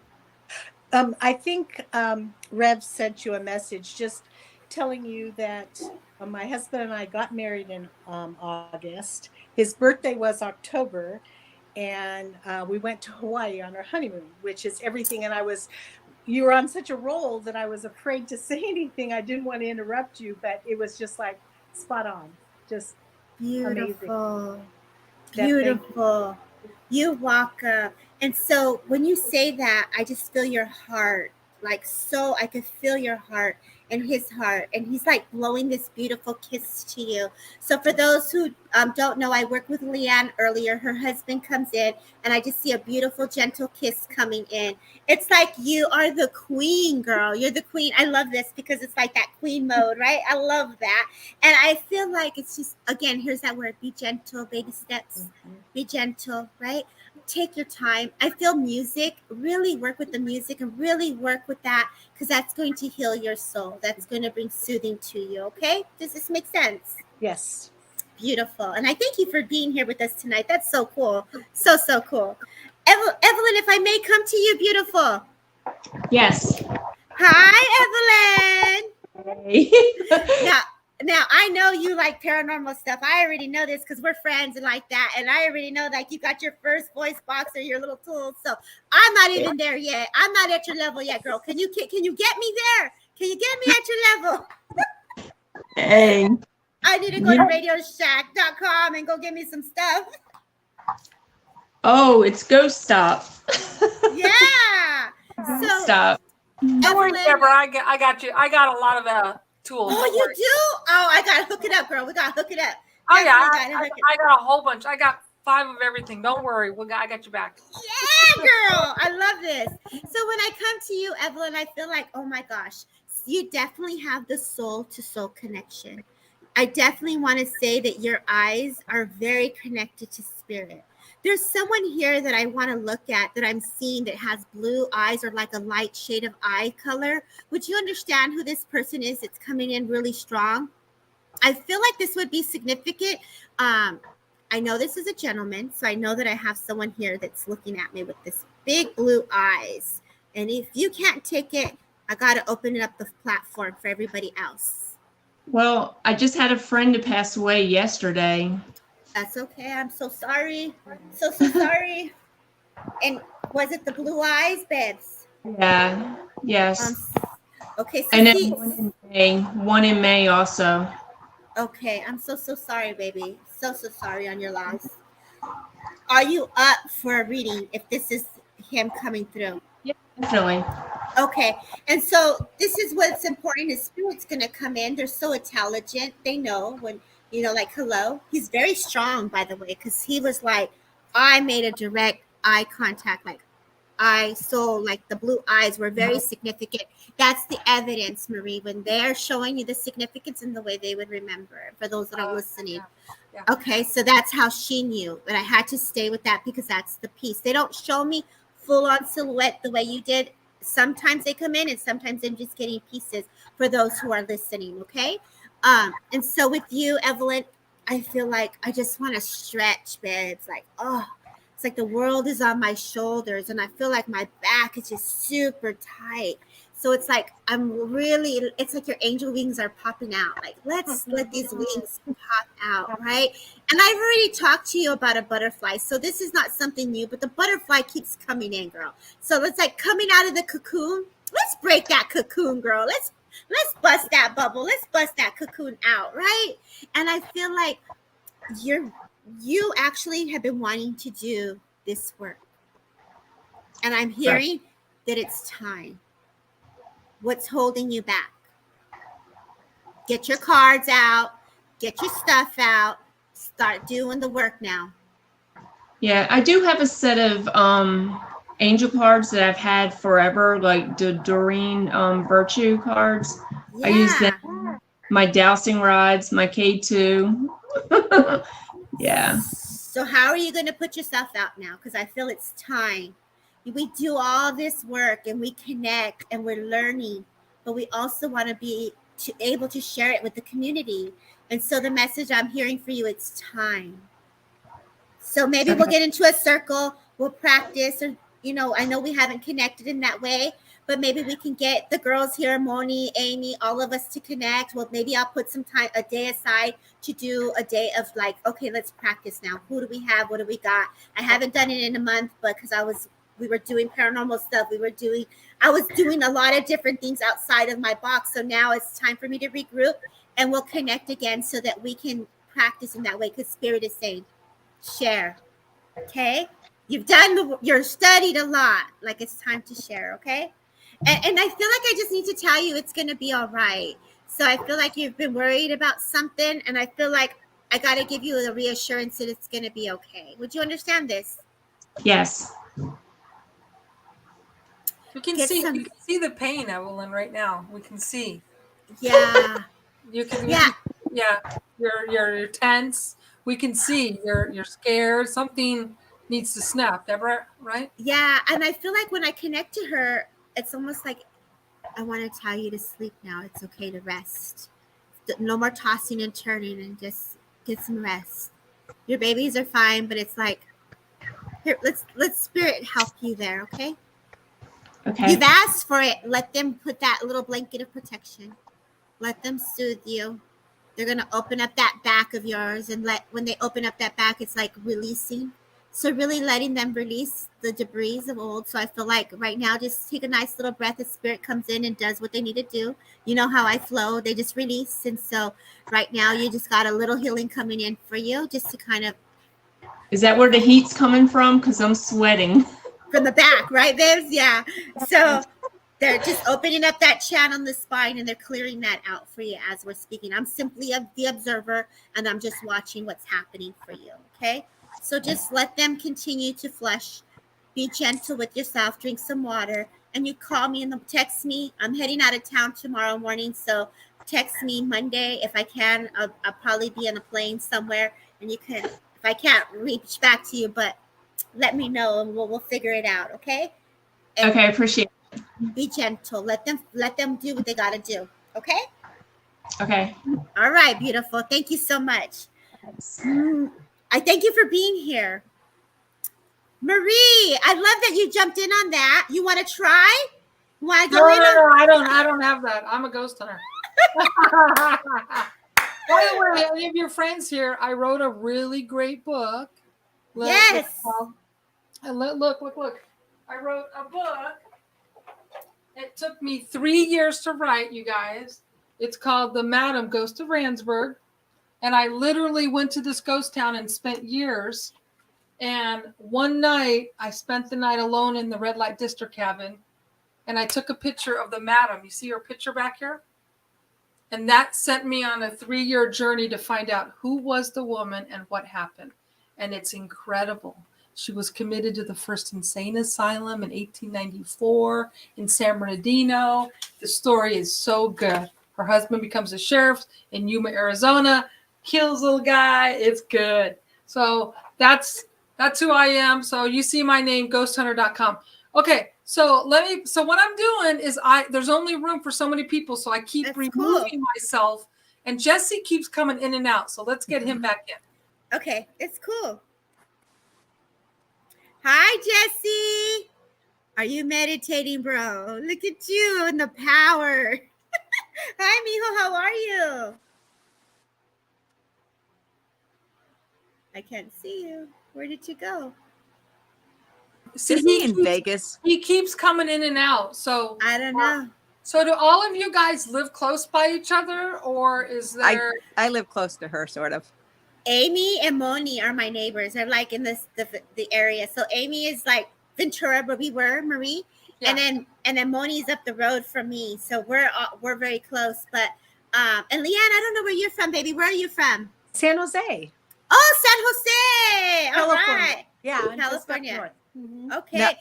I think Rev sent you a message just telling you that my husband and I got married in August. His birthday was October, and we went to Hawaii on our honeymoon, which is everything. And you were on such a roll that I was afraid to say anything. I didn't want to interrupt you, but it was just like spot on. Just beautiful. Amazing. Beautiful. You walk up. And so when you say that, I just feel your heart. Like, so I could feel your heart and his heart. And he's like blowing this beautiful kiss to you. So for those who don't know, I worked with Leanne earlier. Her husband comes in, and I just see a beautiful, gentle kiss coming in. It's like you are the queen, girl. You're the queen. I love this because it's like that queen mode, right? I love that. And I feel like it's just, again, here's that word, be gentle, baby steps. Be gentle, right? Take your time. I feel music. Really work with the music and really work with that, because that's going to heal your soul. That's going to bring soothing to you. Okay? Does this make sense? Yes. Beautiful. And I thank you for being here with us tonight. That's so cool. So cool. Evelyn, if I may come to you, beautiful. Yes. Hi, Evelyn. Hey. Now, I know you like paranormal stuff. I already know this because we're friends and like that. And I already know like you got your first voice box or your little tools. So I'm not even there yet. I'm not at your level yet, girl. Can you get me there? Can you get me at your level? Hey. I need to go to radioshack.com and go get me some stuff. Oh, it's Ghost Stop. Yeah. Ghost Stop. Don't worry, Deborah. I got you. I got a lot of tools. Oh, you do? Oh, I gotta hook it up, girl. We gotta hook it up. Oh yeah, I got a whole bunch. I got 5 of everything. Don't worry. I got your back. Yeah, girl. I love this. So when I come to you, Evelyn, I feel like, oh my gosh, you definitely have the soul to soul connection. I definitely want to say that your eyes are very connected to spirit. There's someone here that I want to look at that I'm seeing that has blue eyes or like a light shade of eye color. Would you understand who this person is that's coming in really strong? I feel like this would be significant. I know this is a gentleman, so I know that I have someone here that's looking at me with this big blue eyes. And if you can't take it, I got to open up the platform for everybody else. Well, I just had a friend to pass away yesterday. That's okay. I'm so sorry. So sorry. And was it the blue eyes, babes? Yeah. Yes. Okay. So and then one in May also. Okay. I'm so sorry, baby. So sorry on your loss. Are you up for a reading if this is him coming through? Yeah, definitely. Okay. And so this is what's important is spirit's going to come in. They're so intelligent. They know when, like, hello. He's very strong, by the way, because he was like, I made a direct eye contact, like, like the blue eyes were very significant. That's the evidence, Marie, when they're showing you the significance in the way they would remember, for those that are listening. Yeah. Okay, so that's how she knew. But I had to stay with that because that's the piece. They don't show me full on silhouette the way you did. Sometimes they come in and sometimes I'm just getting pieces for those who are listening. Okay. And so with you, Evelyn, I feel like I just want to stretch, babe. It's like, oh, it's like the world is on my shoulders and I feel like my back is just super tight. So it's like it's like your angel wings are popping out. Like, let's let these wings pop out, right? And I've already talked to you about a butterfly. So this is not something new, but the butterfly keeps coming in, girl. So it's like coming out of the cocoon. Let's break that cocoon, girl. Let's bust that bubble. Let's bust that cocoon out, right? And I feel like you actually have been wanting to do this work. And I'm hearing that it's time. What's holding you back? Get your cards out, get your stuff out, start doing the work now. Yeah, I do have a set of angel cards that I've had forever, like the Doreen Virtue cards. Yeah. I use them, my dowsing rods, my K2. Yeah. So how are you going to put yourself out now? Because I feel it's time. We do all this work and we connect and we're learning, but we also want to be able to share it with the community. And so the message I'm hearing for you, it's time. So maybe we'll get into a circle, we'll practice, or, I know we haven't connected in that way, but maybe we can get the girls here, Moni, Amy, all of us to connect. Well, maybe I'll put some time, a day aside to do a day of like, okay, let's practice now. Who do we have? What do we got? I haven't done it in a month, but because we were doing paranormal stuff. I was doing a lot of different things outside of my box. So now it's time for me to regroup and we'll connect again so that we can practice in that way. Because Spirit is saying, share. Okay. You're studied a lot. Like, it's time to share. Okay. And I feel like I just need to tell you it's going to be all right. So I feel like you've been worried about something. And I feel like I got to give you the reassurance that it's going to be okay. Would you understand this? Yes. We can see the pain, Evelyn, right now. We can see. Yeah. You can. Yeah. You're tense. We can see you're scared. Something needs to snap, Deborah, right? Yeah, and I feel like when I connect to her, it's almost like I want to tell you to sleep now. It's okay to rest. No more tossing and turning, and just get some rest. Your babies are fine, but it's like, here, let's Spirit help you there, okay? Okay. You've asked for it. Let them put that little blanket of protection. Let them soothe you. They're going to open up that back of yours, and when they open up that back, it's like releasing. So really letting them release the debris of old. So I feel like right now, just take a nice little breath as Spirit comes in and does what they need to do. You know how I flow. They just release. And so right now, you just got a little healing coming in for you, just to kind of. Is that where the heat's coming from? Because I'm sweating. From the back, right, babes? Yeah. So they're just opening up that channel in the spine and they're clearing that out for you as we're speaking. I'm simply the observer and I'm just watching what's happening for you. Okay. So just let them continue to flush. Be gentle with yourself. Drink some water. And you call me and text me. I'm heading out of town tomorrow morning. So text me Monday if I can. I'll probably be on a plane somewhere. And you can, if I can't reach back to you, but let me know and we'll figure it out. Okay. And okay. I appreciate it. be gentle. Let them do what they got to do. Okay. Okay. All right. Beautiful. Thank you so much. I thank you for being here. Marie, I love that you jumped in on that. You want to try? Want to go in? No, I don't have that. I'm a ghost hunter. By the way, any of your friends here, I wrote a really great book. Yes. Look. I wrote a book. It took me 3 years to write, you guys. It's called The Madam Ghost of Randsburg. And I literally went to this ghost town and spent years. And one night I spent the night alone in the red light district cabin, and I took a picture of the madam. You see her picture back here? And that sent me on a 3-year journey to find out who was the woman and what happened. And it's incredible. She was committed to the first insane asylum in 1894 in San Bernardino. The story is so good. Her husband becomes a sheriff in Yuma, Arizona, kills a little guy. It's good. So that's who I am. So you see my name, ghosthunter.com. Okay, so what I'm doing is there's only room for so many people, so I keep removing myself, and Jesse keeps coming in and out. So let's get him back in. Okay, it's cool. Hi, Jesse. Are you meditating, bro? Look at you and the power. Hi, mijo. How are you? I can't see you. Where did you go? See, Is he in Vegas? He keeps coming in and out. So I don't know. So do all of you guys live close by each other, or is there? I live close to her, sort of. Amy and Moni are my neighbors. They're like in the area. So Amy is like Ventura, where we were, Marie, Yeah. and then Moni's up the road from me. So we're very close. But and Leanne, I don't know where you're from, baby. Where are you from? San Jose, Oh, San Jose. All California. right. Yeah, just up California. north. Mhm. Okay. Now-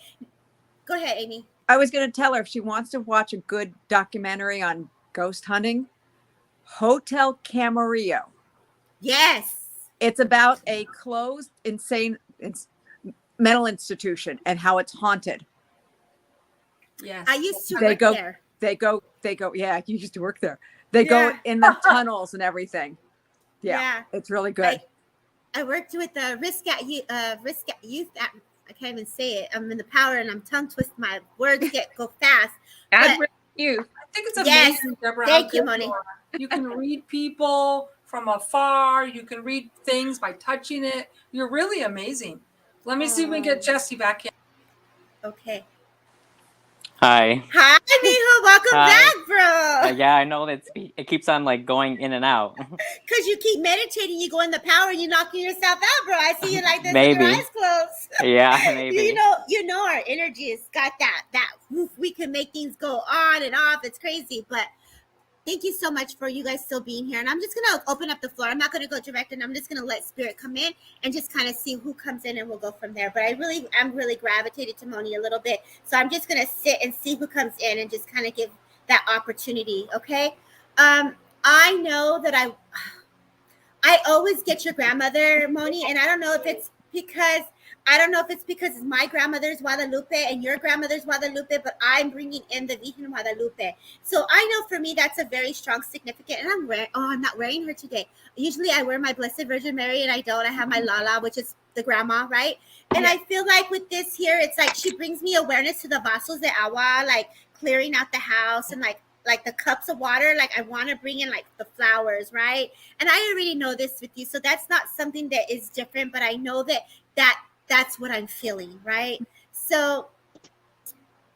Go ahead, Amy. I was going to tell her if she wants to watch a good documentary on ghost hunting, Hotel Camarillo. Yes. It's about a closed, insane mental institution and how it's haunted. Yes. I used to They work go- there. They go. Yeah, you used to work there. They go Yeah. in the tunnels and everything. Yeah, Yeah. it's really good. I worked with the Risk at Youth. I can't even say it. I'm in the power and I'm tongue twisting. My words go fast. Ad But- you. I think it's Yes. amazing, Deborah. Thank how you, good Moni. are. You can read people from afar. You can read things by touching it. You're really amazing. Let me see if we can get Jesse back in. Okay. Hi. Hi, mijo. Welcome Hi. back, bro. Yeah, I know that it keeps on like going in and out. Because you keep meditating, you go in the power and you're knocking yourself out, bro. I see you like this Maybe. with your eyes closed. Yeah, maybe. You know our energy has got that woof, we can make things go on and off. It's crazy. But thank you so much for you guys still being here. And I'm just gonna open up the floor. I'm not gonna go direct, and I'm just gonna let spirit come in and just kind of see who comes in, and we'll go from there. But I'm really gravitated to Moni a little bit. So I'm just gonna sit and see who comes in and just kind of give that opportunity. Okay. I know that I always get your grandmother, Moni, and I don't know if it's because my grandmother's Guadalupe and your grandmother's Guadalupe, but I'm bringing in the Virgen Guadalupe. So I know for me that's a very strong significant. And I'm not wearing her today. Usually I wear my Blessed Virgin Mary, and I don't. I have my Lala, which is the grandma, right? And I feel like with this here, it's like she brings me awareness to the vasos de agua, like clearing out the house, and like the cups of water. Like I want to bring in like the flowers, right? And I already know this with you, so that's not something that is different, but I know that's what I'm feeling, right? So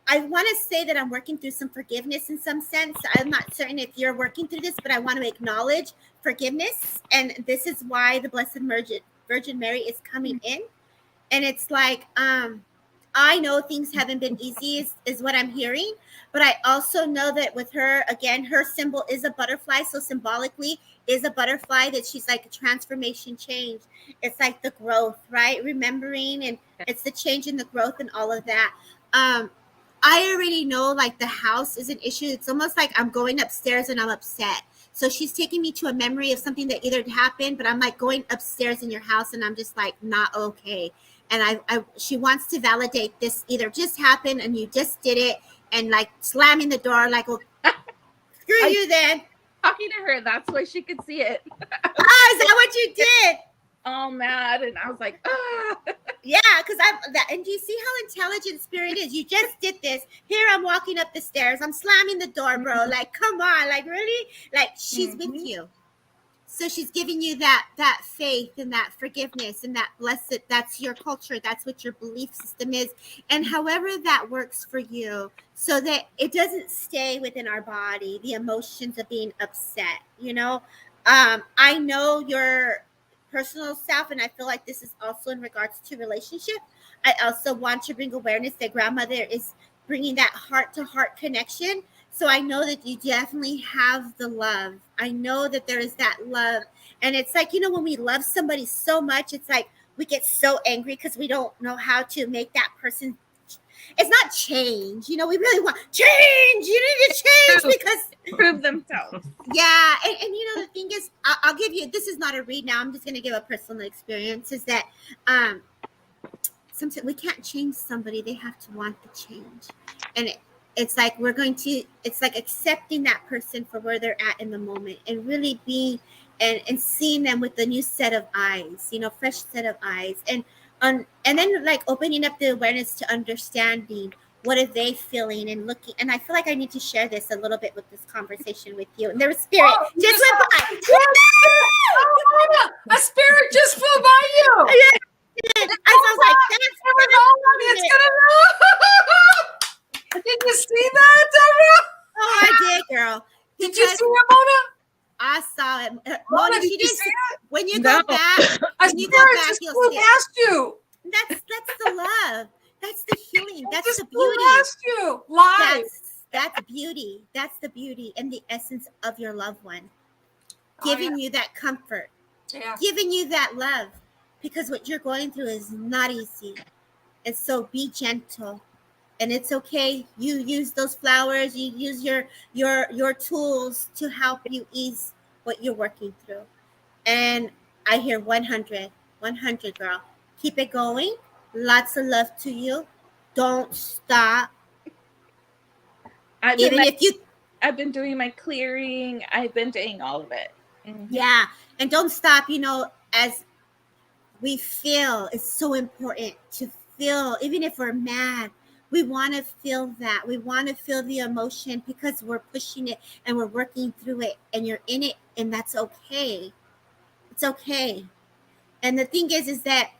I want to say that I'm working through some forgiveness in some sense. I'm not certain if you're working through this, but I want to acknowledge forgiveness. And this is why the Blessed Virgin Mary is coming in. And it's like, I know things haven't been easy is what I'm hearing, but I also know that with her, again, her symbol is a butterfly. So symbolically is a butterfly, that she's like a transformation change. It's like the growth, right? Remembering, and it's the change in the growth and all of that. I already know like the house is an issue. It's almost like I'm going upstairs and I'm upset. So she's taking me to a memory of something that either happened, but I'm like going upstairs in your house and I'm just like not okay. And she wants to validate this either just happened and you just did it, and like slamming the door like, well, screw you then. Talking to her, that's why she could see it. Is that what you did? All mad, and I was like, ah. Yeah, because and do you see how intelligent spirit is? You just did this. Here I'm walking up the stairs. I'm slamming the door, bro. Like, come on, like really? Like she's with you. So she's giving you that faith and that forgiveness and that blessed, that's your culture. That's what your belief system is. And however that works for you, so that it doesn't stay within our body, the emotions of being upset, you know? I know personal self, and I feel like this is also in regards to relationship. I also want to bring awareness that grandmother is bringing that heart-to-heart connection. So I know that you definitely have the love. I know that there is that love. And it's like, when we love somebody so much, it's like we get so angry because we don't know how to make that person. It's not change. We really want change. You need to change because Prove themselves. yeah. And the thing is, I'll give you, this is not a read now. I'm just going to give a personal experience is that sometimes we can't change somebody. They have to want the change. And it's like it's like accepting that person for where they're at in the moment and really being and seeing them with a new set of eyes, fresh set of eyes. And then like opening up the awareness to understanding what are they feeling and looking. And I feel like I need to share this a little bit with this conversation with you. And their spirit just went by. A spirit just flew by you. Yeah. I was like, it's gonna. Did you see that, Deborah? Oh, I did, girl. Did you see it, Mona? I saw it. Mona, she did you did see it? When you go back, I when you swear go it back, just you'll flew see it. past you. That's the love. That's the healing. That's Just the flew beauty. past you live. That's beauty. That's the beauty and the essence of your loved one. Oh, Giving you that comfort. Yeah. Giving you that love. Because what you're going through is not easy. And so be gentle. And it's okay. You use those flowers. You use your tools to help you ease what you're working through. And I hear 100, girl. Keep it going. Lots of love to you. Don't stop. I've been doing my clearing. I've been doing all of it. Mm-hmm. Yeah. And don't stop, as we feel, it's so important to feel, even if we're mad, we want to feel that. We want to feel the emotion because we're pushing it and we're working through it and you're in it, and that's okay. It's okay. And the thing is that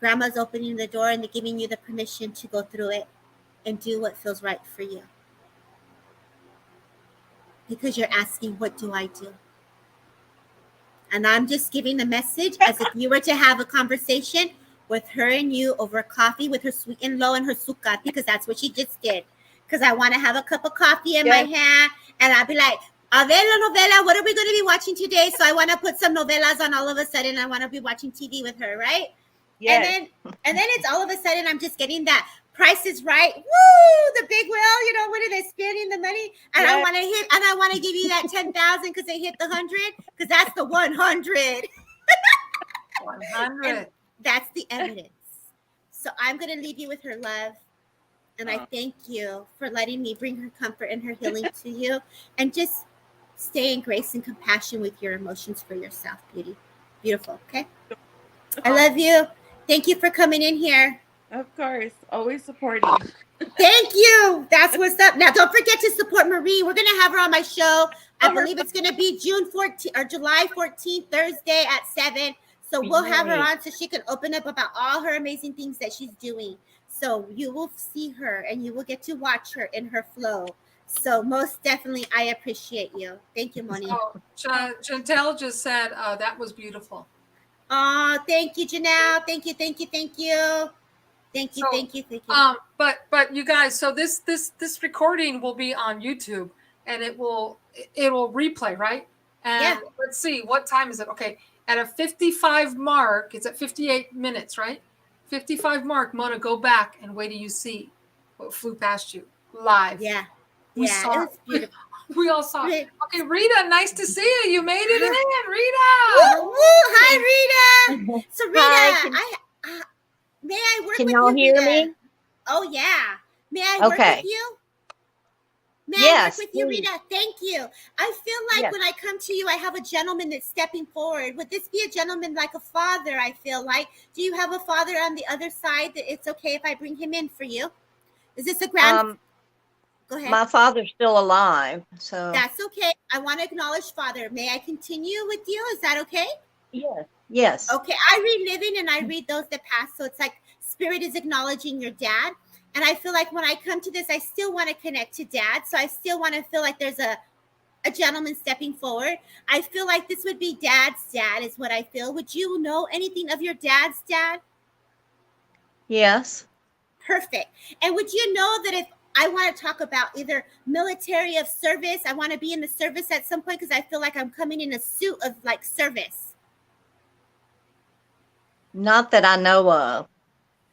grandma's opening the door and they're giving you the permission to go through it and do what feels right for you. Because you're asking, what do I do? And I'm just giving the message as if you were to have a conversation with her and you over coffee with her sweet and low and her sukat, because that's what she just did. Because I want to have a cup of coffee in my hand and I'll be like, a ver la novela, what are we going to be watching today? So I want to put some novelas on all of a sudden. I want to be watching TV with her, right? Yes. And then it's all of a sudden I'm just getting that Price is Right. Woo! The big wheel, when are they spending the money? And I want to give you that 10,000 because they hit the 100, because that's the 100. 100. And that's the evidence. So I'm going to leave you with her love. And I thank you for letting me bring her comfort and her healing to you. And just stay in grace and compassion with your emotions for yourself, beauty. Beautiful, okay? I love you. Thank you for coming in here. Of course. Always supporting. Thank you. That's what's up. Now, don't forget to support Marie. We're going to have her on my show. I believe it's going to be June 14th or July 14th, Thursday at 7. So we'll have her on so she can open up about all her amazing things that she's doing. So you will see her and you will get to watch her in her flow. So most definitely, I appreciate you. Thank you, Moni. Oh, Chantel just said that was beautiful. Oh, thank you, Janelle. Thank you. Thank you. But you guys, so this recording will be on YouTube and it will replay, right? And let's see, what time is it? Okay, at a 55 mark, it's at 58 minutes, right? 55 mark, Mona, go back and wait till you see what flew past you live. Yeah. We saw it was beautiful. We all saw it. Okay, Rita, nice to see you. You made it in, Woo, Rita. woo. Hi, Rita. So, Rita, may I work with you? Can y'all hear me? Oh, yeah. May I work with you? May I work with you, Rita? Thank you. I feel like when I come to you, I have a gentleman that's stepping forward. Would this be a gentleman like a father, I feel like? Do you have a father on the other side that it's okay if I bring him in for you? Is this a grand... Go ahead. My father's still alive, so... That's okay. I want to acknowledge Father. May I continue with you? Is that okay? Yes. Okay. I read living and I read those that pass. So it's like Spirit is acknowledging your dad. And I feel like when I come to this, I still want to connect to Dad. So I still want to feel like there's a a gentleman stepping forward. I feel like this would be dad's dad is what I feel. Would you know anything of your dad's dad? Yes. Perfect. And would you know that if I want to talk about either military of service, I want to be in the service at some point because I feel like I'm coming in a suit of like service. Not that I know of.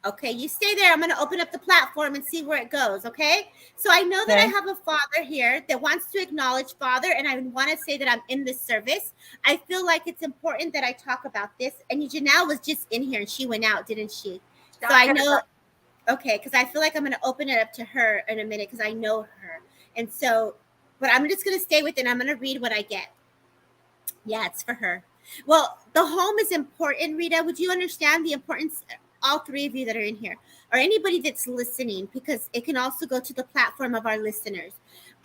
Okay, you stay there. I'm going to open up the platform and see where it goes, okay? So I know that I Okay. have a father here that wants to acknowledge father, and I want to say that I'm in this service. I feel like it's important that I talk about this. And Janelle was just in here, and she went out, didn't she? So I know, okay, because I feel like I'm going to open it up to her in a minute because I know her. And so, but I'm just going to stay with it, and I'm going to read what I get. Yeah, it's for her. Well, the home is important, Rita. Would you understand the importance? All three of you that are in here, or anybody that's listening, because it can also go to the platform of our listeners.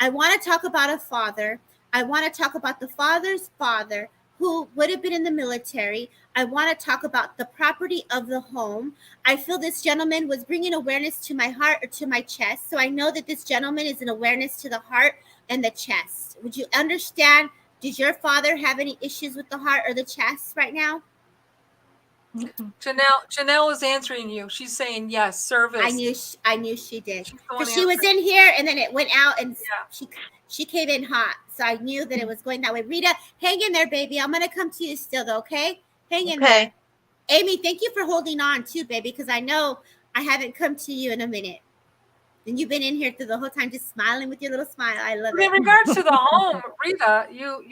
I want to talk about a father. I want to talk about the father's father who would have been in the military. I want to talk about the property of the home. I feel this gentleman was bringing awareness to my heart or to my chest. So I know that this gentleman is an awareness to the heart and the chest. Would you understand? Does your father have any issues with the heart or the chest right now? Janelle is answering you. She's saying yes, service. I knew she did because she was in here and then it went out and she came in hot. So I knew that it was going that way. Rita, hang in there, baby. I'm gonna come to you still, though. Okay, hang in there. Amy, thank you for holding on too, baby, because I know I haven't come to you in a minute, and you've been in here through the whole time, just smiling with your little smile. I love it. In regards to the home, Rita, you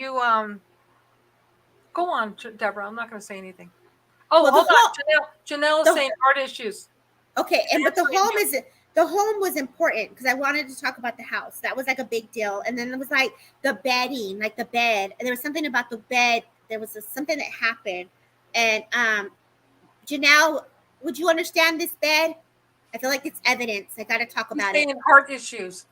go on, Deborah. I'm not going to say anything. Oh, well, hold on. Janelle is saying heart issues. Okay, but the home was important because I wanted to talk about the house. That was like a big deal. And then it was like the bedding, like the bed. And there was something about the bed. There was something that happened. And Janelle, would you understand this bed? I feel like it's evidence. I got to talk about it. Heart issues.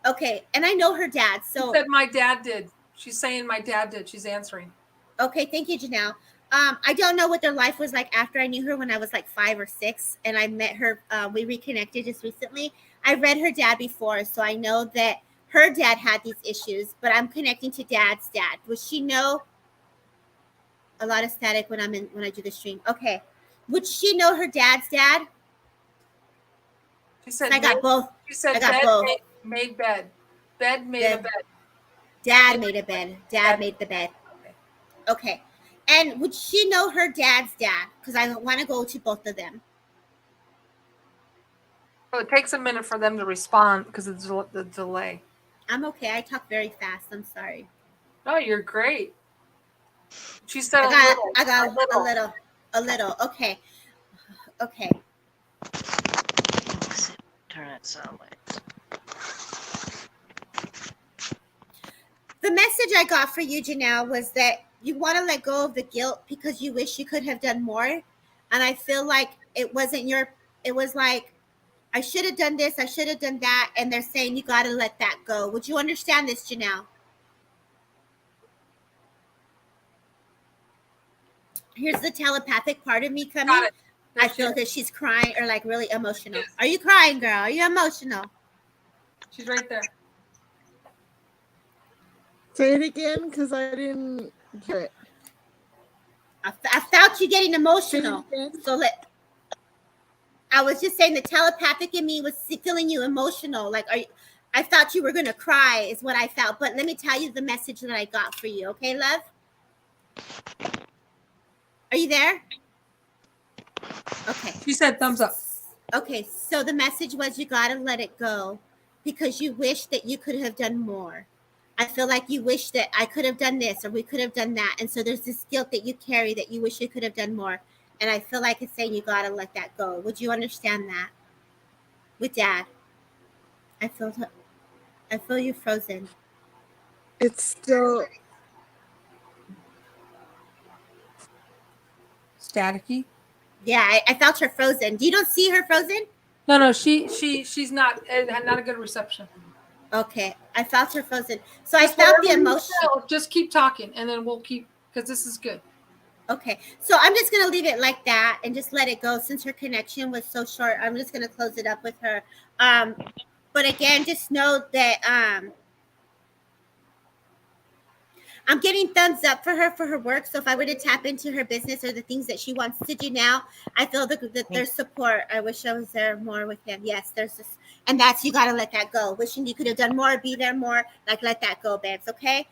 Okay, and I know her dad. So she said my dad did. She's saying my dad did. She's answering. Okay, thank you, Janelle. I don't know what their life was like after I knew her when I was like 5 or 6, and I met her. We reconnected just recently. I read her dad before, so I know that her dad had these issues, but I'm connecting to dad's dad. Would she know? A lot of static when I do the stream. Okay, would she know her dad's dad? She said I got both. She said I got both. Made bed. Bed made a bed. Dad made a bed. Dad made the bed. Okay. And would she know her dad's dad? Because I want to go to both of them. Well, it takes a minute for them to respond because of the delay. I'm okay. I talk very fast. I'm sorry. No, you're great. She said I got a little. Okay. Turn it sideways. The message I got for you, Janelle, was that you want to let go of the guilt because you wish you could have done more. And I feel like it wasn't it was like, I should have done this, I should have done that. And they're saying you got to let that go. Would you understand this, Janelle? Here's the telepathic part of me coming. I feel that she's crying or like really emotional. Yes. Are you crying, girl? Are you emotional? She's right there. Say it again, because I didn't hear it. I felt you getting emotional. So I was just saying the telepathic in me was feeling you emotional. Like, I thought you were going to cry is what I felt. But let me tell you the message that I got for you. Okay, love? Are you there? Okay. She said thumbs up. Okay, so the message was you got to let it go because you wish that you could have done more. I feel like you wish that I could have done this or we could have done that. And so there's this guilt that you carry that you wish you could have done more. And I feel like it's saying you got to let that go. Would you understand that? With Dad? I feel you frozen. It's still staticky. Yeah, I felt her frozen. You don't see her frozen? No, she's not a good reception. Okay, I felt her frozen. So I felt the emotion. Just keep talking, and then we'll keep, because this is good. Okay, so I'm just going to leave it like that and just let it go since her connection was so short. I'm just going to close it up with her. But again, just know that I'm getting thumbs up for her work. So if I were to tap into her business or the things that she wants to do now, I feel that there's support. I wish I was there more with him. Yes, there's this, and that's, you got to let that go. Wishing you could have done more, be there more. Like, let that go, babes. Okay.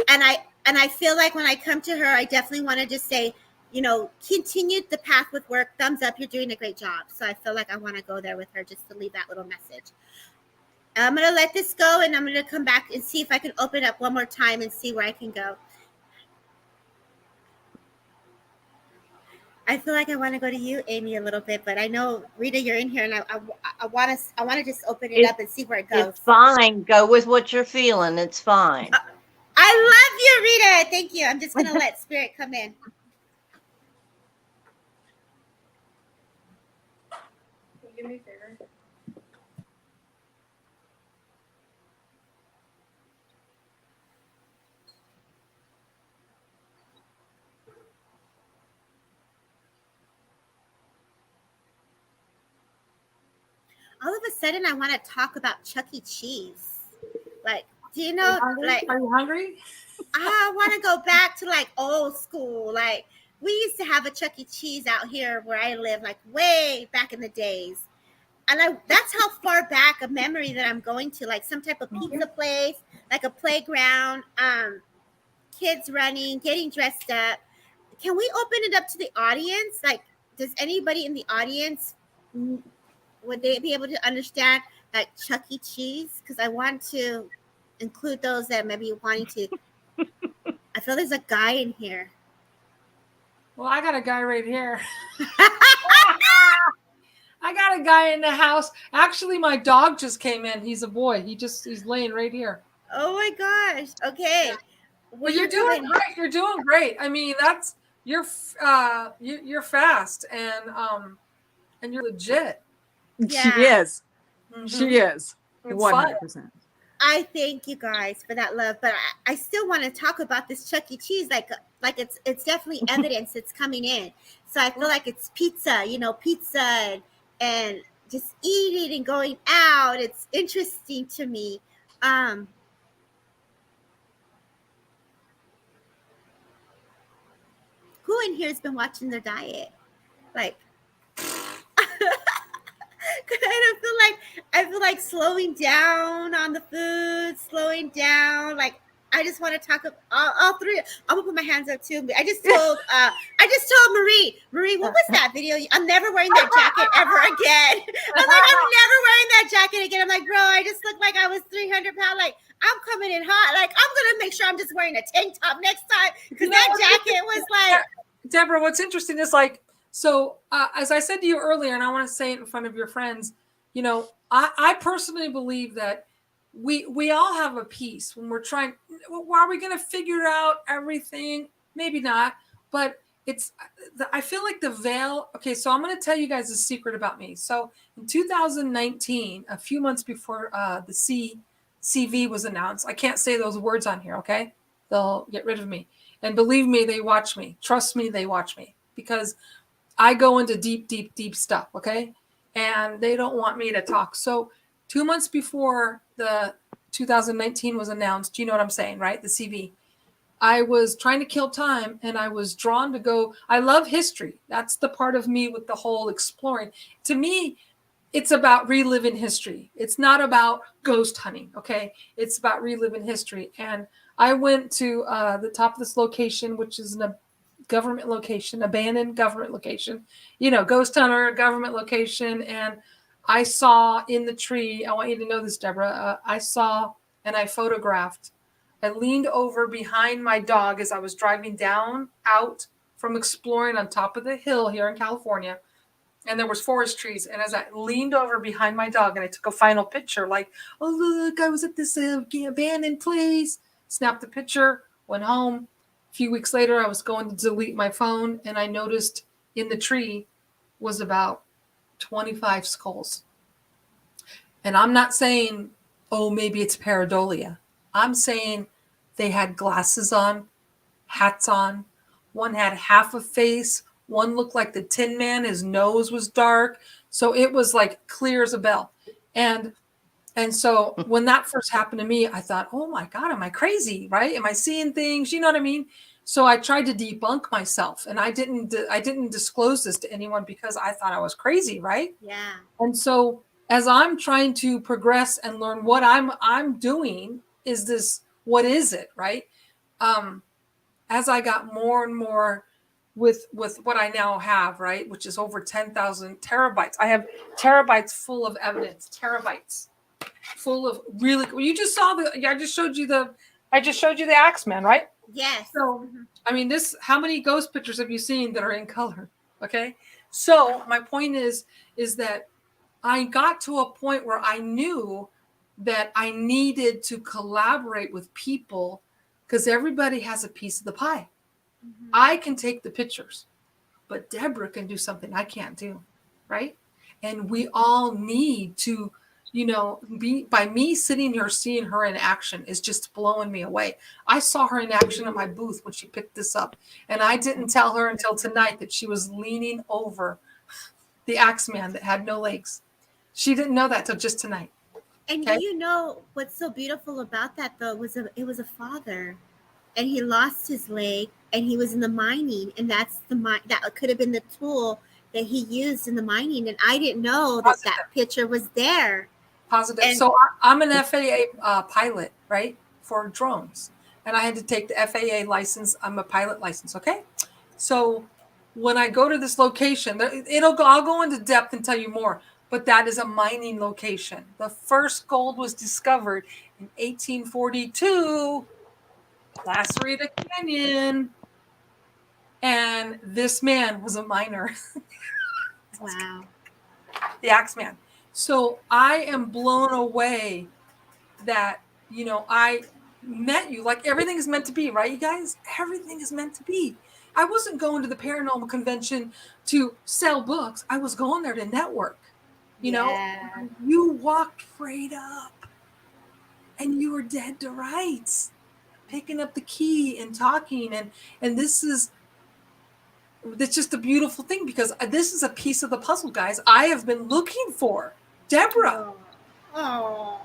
And I feel like when I come to her, I definitely want to just say, continue the path with work. Thumbs up. You're doing a great job. So I feel like I want to go there with her just to leave that little message. I'm going to let this go, and I'm going to come back and see if I can open up one more time and see where I can go. I feel like I want to go to you, Amy, a little bit, but I know, Rita, you're in here, and I want to just open it up and see where it goes. It's fine. Go with what you're feeling. It's fine. I love you, Rita. Thank you. I'm just going to let Spirit come in. Can you do me a favor? All of a sudden, I want to talk about Chuck E. Cheese. Like, do you know, like, are you hungry? I want to go back to like old school. Like, we used to have a Chuck E. Cheese out here where I live, like way back in the days. And that's how far back a memory that I'm going to, like some type of pizza place, like a playground, kids running, getting dressed up. Can we open it up to the audience? Like, does anybody in the audience, would they be able to understand like Chuck E. Cheese? Because I want to include those that maybe wanting to. I feel there's a guy in here. Well, I got a guy right here. I got a guy in the house. Actually, my dog just came in. He's a boy. He's laying right here. Oh my gosh. Okay. Yeah. Well, you're doing great. You're doing great. I mean, you're fast and you're legit. Yeah. She is. Mm-hmm. She is. 100%. I thank you guys for that love, but I still want to talk about this Chuck E. Cheese. Like it's definitely evidence that's coming in. So I feel like it's pizza, pizza and just eating and going out. It's interesting to me. Who in here has been watching their diet? Like, I feel like slowing down on the food, slowing down. Like, I just want to talk about all three. I'm gonna put my hands up too. I just told Marie, what was that video? I'm never wearing that jacket ever again. I'm like, I'm never wearing that jacket again. I'm like, bro, I just looked like I was 300 pounds. Like, I'm coming in hot. Like, I'm gonna make sure I'm just wearing a tank top next time, because that jacket was like. Deborah, what's interesting is like, so as I said to you earlier, and I want to say it in front of your friends, I personally believe that we all have a piece when we're trying. Are we going to figure out everything? Maybe not, but I feel like the veil. Okay, so I'm going to tell you guys a secret about me. So in 2019, a few months before the CV was announced, I can't say those words on here. Okay, they'll get rid of me. And believe me, they watch me. Trust me, they watch me, because I go into deep, deep, deep stuff, okay? And they don't want me to talk. So 2 months before the 2019 was announced, you know what I'm saying, right? The CV. I was trying to kill time, and I was drawn to go. I love history. That's the part of me with the whole exploring. To me, it's about reliving history. It's not about ghost hunting, okay? It's about reliving history. And I went to the top of this location, which is a government location, abandoned government location, ghost hunter, government location. And I saw in the tree, I want you to know this, Deborah, I saw and I photographed. I leaned over behind my dog as I was driving out from exploring on top of the hill here in California. And there was forest trees. And as I leaned over behind my dog and I took a final picture, like, oh, look, I was at this abandoned place. Snapped the picture, went home. A few weeks later, I was going to delete my phone, and I noticed in the tree was about 25 skulls. And I'm not saying, oh, maybe it's pareidolia. I'm saying they had glasses on, hats on. One had half a face. One looked like the Tin Man. His nose was dark. So it was like clear as a bell. And And so when that first happened to me, I thought, oh my God, am I crazy? Right? Am I seeing things? You know what I mean? So I tried to debunk myself, and I didn't disclose this to anyone because I thought I was crazy. Right. Yeah. And so as I'm trying to progress and learn what I'm doing, is this, what is it? Right. As I got more and more with what I now have, right, which is over 10,000 terabytes. I have terabytes full of evidence, terabytes full of really. You just saw I just showed you the Axeman, right? Yes. So, I mean, how many ghost pictures have you seen that are in color? Okay. So my point is that I got to a point where I knew that I needed to collaborate with people because everybody has a piece of the pie. I can take the pictures, but Deborah can do something I can't do, right? And we all need to, by me sitting here seeing her in action is just blowing me away. I saw her in action at my booth when she picked this up, and I didn't tell her until tonight that she was leaning over the Axeman that had no legs. She didn't know that till just tonight. And Okay? you know what's so beautiful about that though it was a father, and he lost his leg, and he was in the mining, and that could have been the tool that he used in the mining, and I didn't know that picture was there. Positive. And- so I'm an FAA pilot, right, for drones, and I had to take the FAA license. I'm a pilot license. Okay, so when I go to this location, I'll go into depth and tell you more. But that is a mining location. The first gold was discovered in 1842, Lacerita Canyon, and this man was a miner. Wow. The Axeman. So I am blown away that, I met you. Like, everything is meant to be, right, you guys? Everything is meant to be. I wasn't going to the paranormal convention to sell books. I was going there to network. You know, you walked right up and you were dead to rights, picking up the key and talking. And it's just a beautiful thing, because this is a piece of the puzzle, guys, I have been looking for. Deborah. Oh.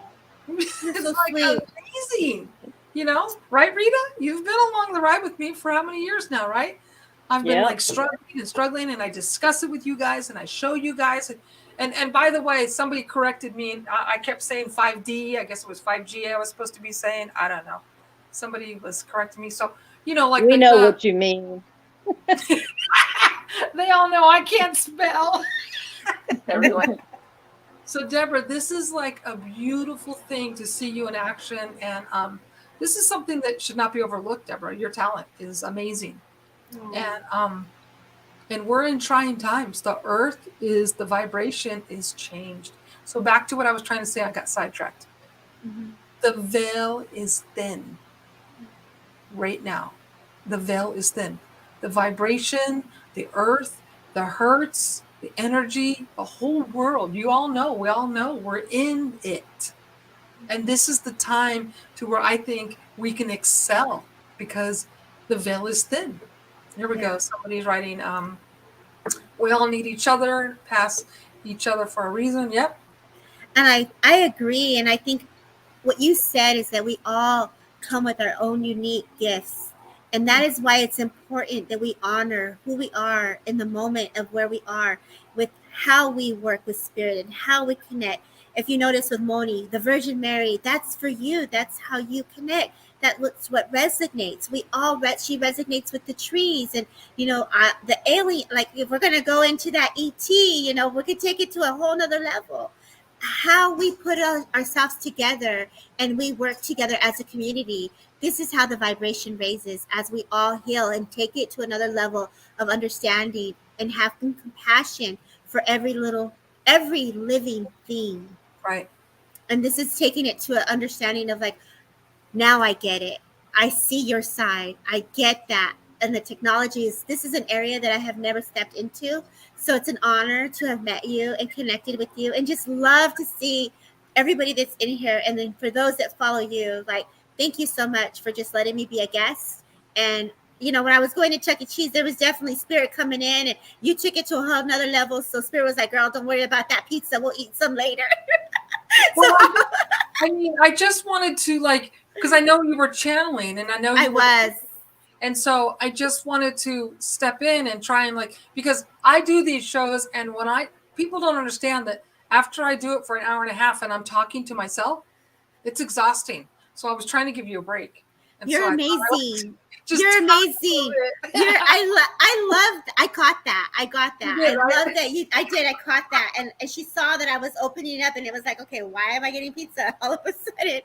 It's so like sweet. amazing, right, Rita? You've been along the ride with me for how many years now, right? I've been like struggling, and I discuss it with you guys, and I show you guys. And by the way, somebody corrected me. I kept saying 5D. I guess it was 5G I was supposed to be saying. I don't know. Somebody was correcting me. So, like we know what you mean. They all know I can't spell. Everyone. So, Deborah, this is like a beautiful thing to see you in action. And this is something that should not be overlooked, Deborah. Your talent is amazing. And we're in trying times. The vibration is changed. So back to what I was trying to say, I got sidetracked. Mm-hmm. The veil is thin right now. The veil is thin. The vibration, the earth, the hurts, the energy, the whole world. We all know we're in it. And this is the time to where I think we can excel, because the veil is thin. Here we go. Somebody's writing, we all need each other, pass each other for a reason. Yep. And I agree. And I think what you said is that we all come with our own unique gifts. And that is why it's important that we honor who we are in the moment of where we are, with how we work with spirit and how we connect. If you notice with Moni, the Virgin Mary, that's for you. That's how you connect. That's what resonates. She resonates with the trees, and the alien. Like, if we're gonna go into that ET, we could take it to a whole nother level. How we put ourselves together and we work together as a community. This is how the vibration raises, as we all heal and take it to another level of understanding and have compassion for every living thing. Right. And this is taking it to an understanding of, like, now I get it. I see your side. I get that. And the technology this is an area that I have never stepped into. So it's an honor to have met you and connected with you, and just love to see everybody that's in here. And then for those that follow you, like, thank you so much for just letting me be a guest. And, when I was going to Chuck E. Cheese, there was definitely spirit coming in, and you took it to a whole nother level. So spirit was like, girl, don't worry about that pizza. We'll eat some later. Well, I mean, I just wanted to because I know you were channeling, and I know you was. And so I just wanted to step in and try and because I do these shows, and when people don't understand that after I do it for an hour and a half and I'm talking to myself, it's exhausting. So I was trying to give you a break. And You're so amazing. Just You're amazing. I caught that. I got that. Did, I right? love that I caught that. And she saw that I was opening up, and it was like, okay, why am I getting pizza all of a sudden?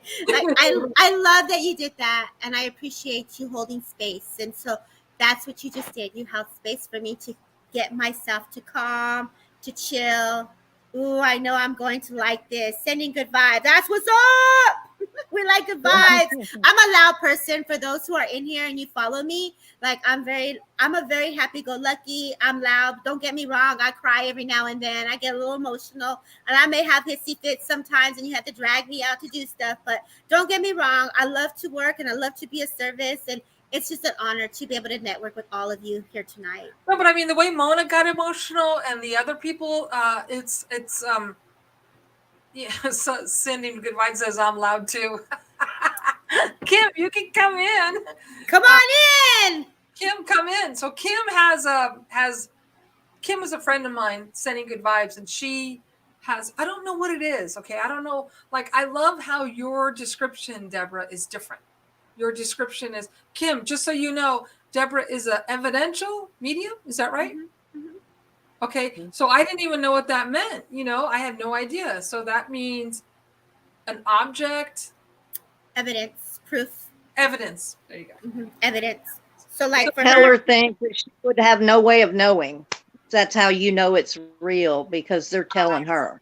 I love that you did that, and I appreciate you holding space. And so that's what you just did. You held space for me to get myself to calm, to chill. Ooh, I know I'm going to like this. Sending good vibes. That's what's up. We like good vibes. I'm a loud person. For those who are in here and you follow me, I'm a very happy-go-lucky. I'm loud. Don't get me wrong. I cry every now and then. I get a little emotional, and I may have hissy fits sometimes, and you have to drag me out to do stuff. But don't get me wrong. I love to work, and I love to be of service, and it's just an honor to be able to network with all of you here tonight. No, but I mean, the way Mona got emotional and the other people, it's so sending good vibes says I'm loud too. Kim, you can come in. Come on in. Kim, come in. So Kim Kim is a friend of mine sending good vibes, and she has, I don't know what it is. Okay. I don't know. I love how your description, Deborah, is different. Your description is, Kim, just so you know, Deborah is a evidential medium. Is that right? Mm-hmm. Okay. So I didn't even know what that meant. I had no idea. So that means an object. Evidence, proof. Evidence. There you go. Mm-hmm. Evidence. So for tell her things that she would have no way of knowing. That's how you know it's real, because they're telling her.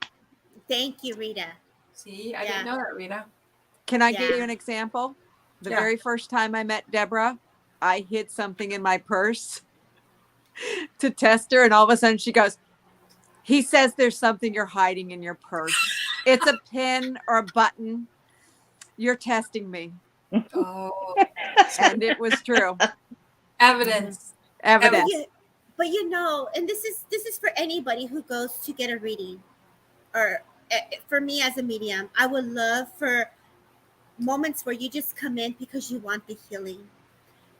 Thank you, Rita. See, I didn't know that, Rita. Can I give you an example? The very first time I met Deborah, I hid something in my purse to test her, and all of a sudden she goes, he says there's something you're hiding in your purse. It's a pin or a button. You're testing me. Oh. And it was true. Evidence. Evidence. But and this is for anybody who goes to get a reading, or for me as a medium, I would love for moments where you just come in because you want the healing,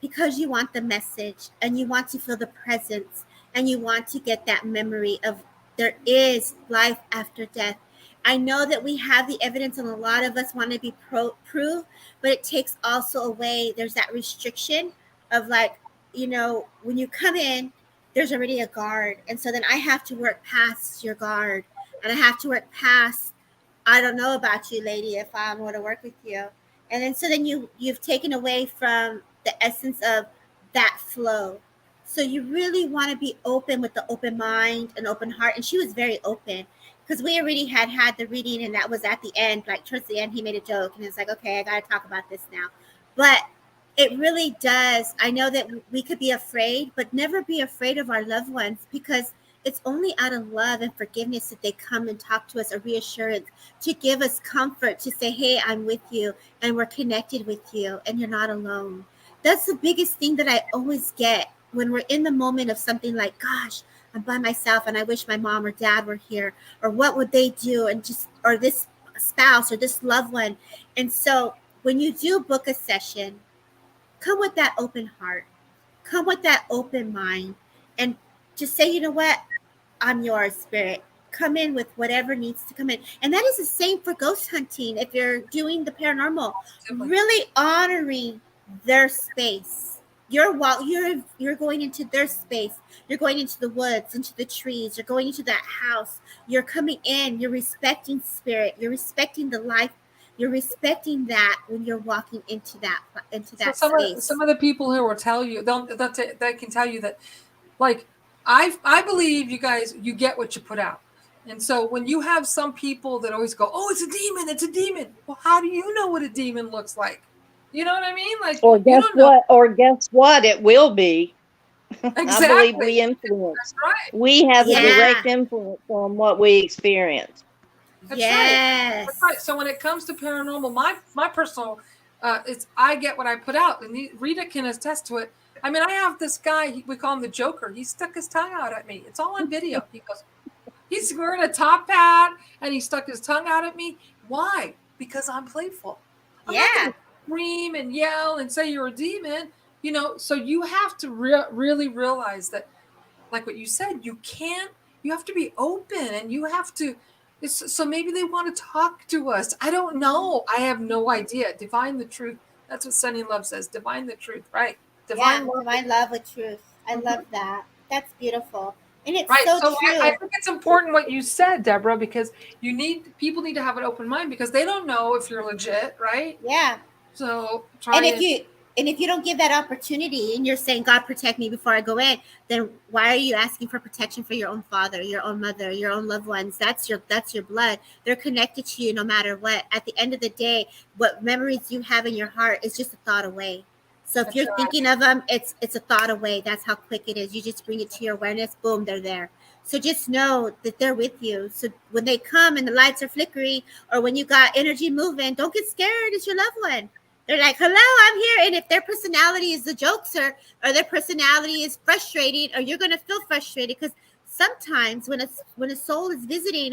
because you want the message, and you want to feel the presence, and you want to get that memory of there is life after death. I know that we have the evidence, and a lot of us want to be proof, but it takes also away, there's that restriction of when you come in, there's already a guard. And so then I have to work past your guard, and I have to work past, I don't know about you, lady, if I'm going to work with you. And then so then you've taken away from the essence of that flow. So you really want to be open with the open mind and open heart. And she was very open, because we already had the reading, and that was at the end, towards the end, he made a joke, and it's like, okay, I got to talk about this now. But it really does. I know that we could be afraid, but never be afraid of our loved ones, because it's only out of love and forgiveness that they come and talk to us, a reassurance, to give us comfort, to say, hey, I'm with you, and we're connected with you, and you're not alone. That's the biggest thing that I always get when we're in the moment of something like, gosh, I'm by myself, and I wish my mom or dad were here, or what would they do, or this spouse or this loved one. And so when you do book a session, come with that open heart, come with that open mind, and just say, you know what, I'm yours, spirit. Come in with whatever needs to come in. And that is the same for ghost hunting. If you're doing the paranormal, really honoring their space. You're going into their space. You're going into the woods, into the trees. You're going into that house. You're coming in. You're respecting spirit. You're respecting the life. You're respecting that when you're walking into that space. Some of the people who will tell you, they can tell you that, I believe you guys, you get what you put out. And so when you have some people that always go, oh, it's a demon, it's a demon. Well, how do you know what a demon looks like? You know what I mean? Or guess what? Or guess what? It will be. Exactly. I believe we influence. That's right. We have a direct influence on what we experience. That's right. That's right. So when it comes to paranormal, my personal, I get what I put out, and Rita can attest to it. I mean, I have this guy, we call him the Joker. He stuck his tongue out at me. It's all on video. He goes, He's wearing a top hat and he stuck his tongue out at me. Why? Because I'm playful. I'm not going to scream and yell and say you're a demon, you know. So you have to really realize that, like what you said, you have to be open, and you have to. So maybe they want to talk to us. I don't know. I have no idea. Divine the truth. That's what Sunny Love says. Divine the truth, right? Divine love with truth. I love that. That's beautiful. And it's right. so So true. I think it's important what you said, Deborah, because people need to have an open mind, because they don't know if you're legit, right? Yeah. So if you don't give that opportunity, and you're saying, God, protect me before I go in, then why are you asking for protection for your own father, your own mother, your own loved ones? That's your blood. They're connected to you no matter what. At the end of the day, what memories you have in your heart is just a thought away. So if you're thinking of them, it's a thought away. That's how quick it is. You just bring it to your awareness. Boom, they're there. So just know that they're with you. So when they come and the lights are flickering, or when you got energy moving, don't get scared. It's your loved one. They're like, hello, I'm here. And if their personality is the jokester, or their personality is frustrating, or you're going to feel frustrated, because sometimes when a soul is visiting,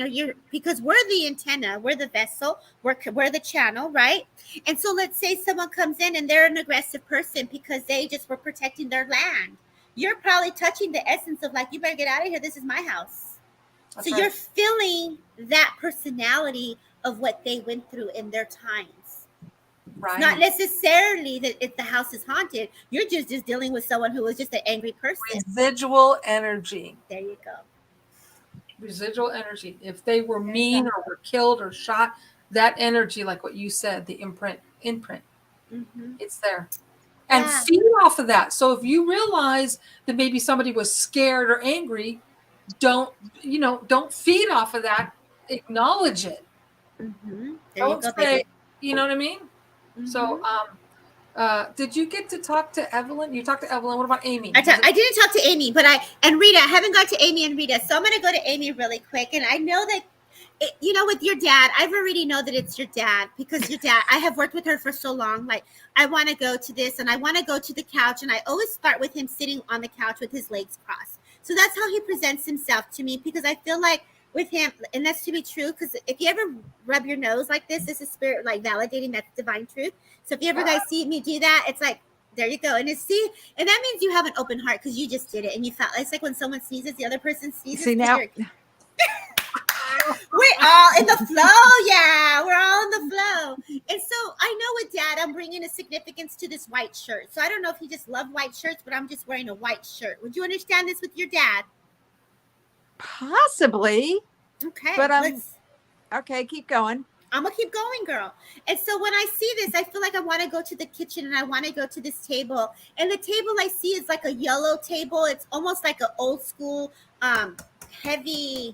because we're the antenna, we're the vessel, we're the channel, right? And so let's say someone comes in and they're an aggressive person because they just were protecting their land. You're probably touching the essence of, like, you better get out of here. This is my house. That's so right. You're feeling that personality of what they went through in their times. Right. It's not necessarily that if the house is haunted. You're just dealing with someone who is just an angry person. Residual energy. There you go. Residual energy. If they were mean or were killed or shot, that energy, like what you said, the imprint, it's there. And feed off of that. So if you realize that maybe somebody was scared or angry, don't feed off of that. Acknowledge it. Don't say, you know what I mean? So, did you get to talk to Evelyn? You talked to Evelyn. What about Amy? I didn't talk to Amy, but Rita. I haven't got to Amy and Rita, so I'm going to go to Amy really quick. And I know that, with your dad, I've already know that it's your dad, because your dad, I have worked with her for so long. Like, I want to go to this and I want to go to the couch. And I always start with him sitting on the couch with his legs crossed. So that's how he presents himself to me, because I feel like with him, and that's to be true, because if you ever rub your nose like this is a spirit, like, validating that's divine truth. So if you ever guys see me do that, it's like, there you go. And and that means you have an open heart, because you just did it and you felt, it's like when someone sneezes, the other person sneezes. See now. We're all in the flow. Yeah, we're all in the flow. And so I know with Dad, I'm bringing a significance to this white shirt. So I don't know if he just loved white shirts, but I'm just wearing a white shirt. Would you understand this with your dad? Possibly. Okay. But okay, keep going. I'm going to keep going, girl. And so when I see this, I feel like I want to go to the kitchen and I want to go to this table. And the table I see is like a yellow table. It's almost like an old school, heavy,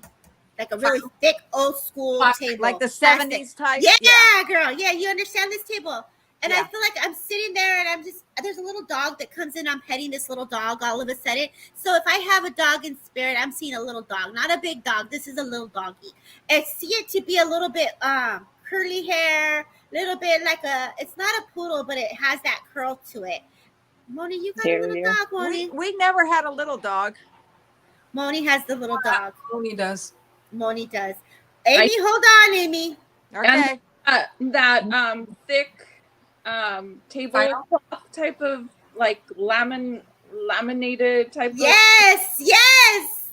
like a really thick old school table. Like the 70s type? Yeah, girl. Yeah, you understand this table. And I feel like I'm sitting there and there's a little dog that comes in. I'm petting this little dog all of a sudden. So if I have a dog in spirit, I'm seeing a little dog, not a big dog. This is a little doggy. I see it to be a little bit curly hair, little bit like it's not a poodle, but it has that curl to it. Moni, you got a little dog, Moni. We never had a little dog. Moni has the little dog. Moni does. Amy, hold on, Amy. Okay. And that thick tablecloth type of, like, laminated type yes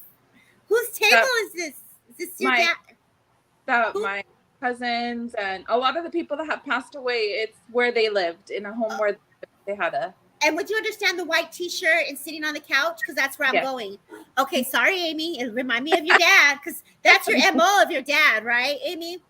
Whose table is this? Is this your dad? My cousins and a lot of the people that have passed away, it's where they lived, in a home where they had a. And would you understand the white t-shirt and sitting on the couch? Because that's where I'm going. Okay, sorry, Amy. It remind me of your dad, because that's your MO of your dad, right, Amy?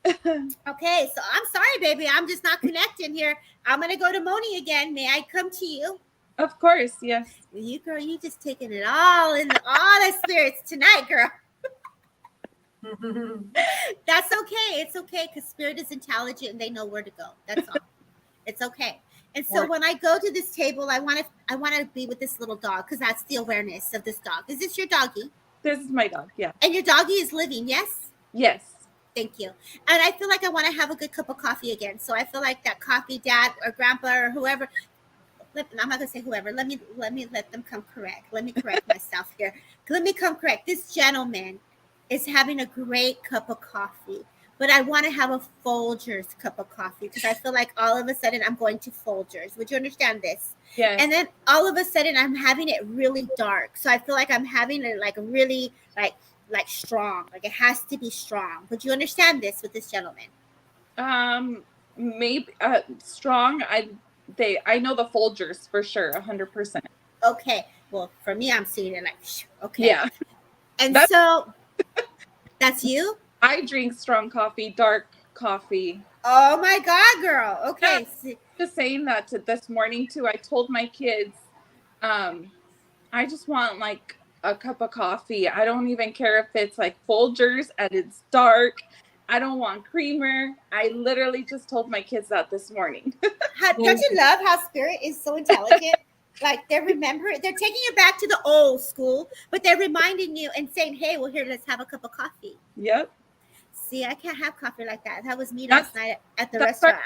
Okay, so I'm sorry, baby. I'm just not connecting here. I'm going to go to Moni again. May I come to you? Of course, yes. You, girl, you just taking it all in, all the spirits tonight, girl. That's okay. It's okay, because spirit is intelligent and they know where to go. That's all. It's okay. And so when I go to this table, I want to be with this little dog, because that's the awareness of this dog. Is this your doggy? This is my dog, yeah. And your doggy is living, yes? Yes. Thank you. And I feel like I want to have a good cup of coffee again. So I feel like that coffee, dad or grandpa or whoever, I'm not going to say whoever. Let me let them come correct. Let me correct myself here. Let me come correct. This gentleman is having a great cup of coffee. But I want to have a Folgers cup of coffee because I feel like all of a sudden I'm going to Folgers. Would you understand this? Yes. And then all of a sudden I'm having it really dark. So I feel like I'm having it like really like strong. Like it has to be strong. Would you understand this with this gentleman? Maybe strong. I know the Folgers for sure, 100%. Okay. Well, for me, I'm seeing it like okay. Yeah. And so that's you? I drink strong coffee, dark coffee. Oh my God, girl. Okay. Just saying that this morning too. I told my kids, I just want like a cup of coffee. I don't even care if it's like Folgers and it's dark. I don't want creamer. I literally just told my kids that this morning. Don't you love how Spirit is so intelligent? Like they're taking you back to the old school, but they're reminding you and saying, hey, well, here, let's have a cup of coffee. Yep. See, I can't have coffee like that. That was me last night at the restaurant.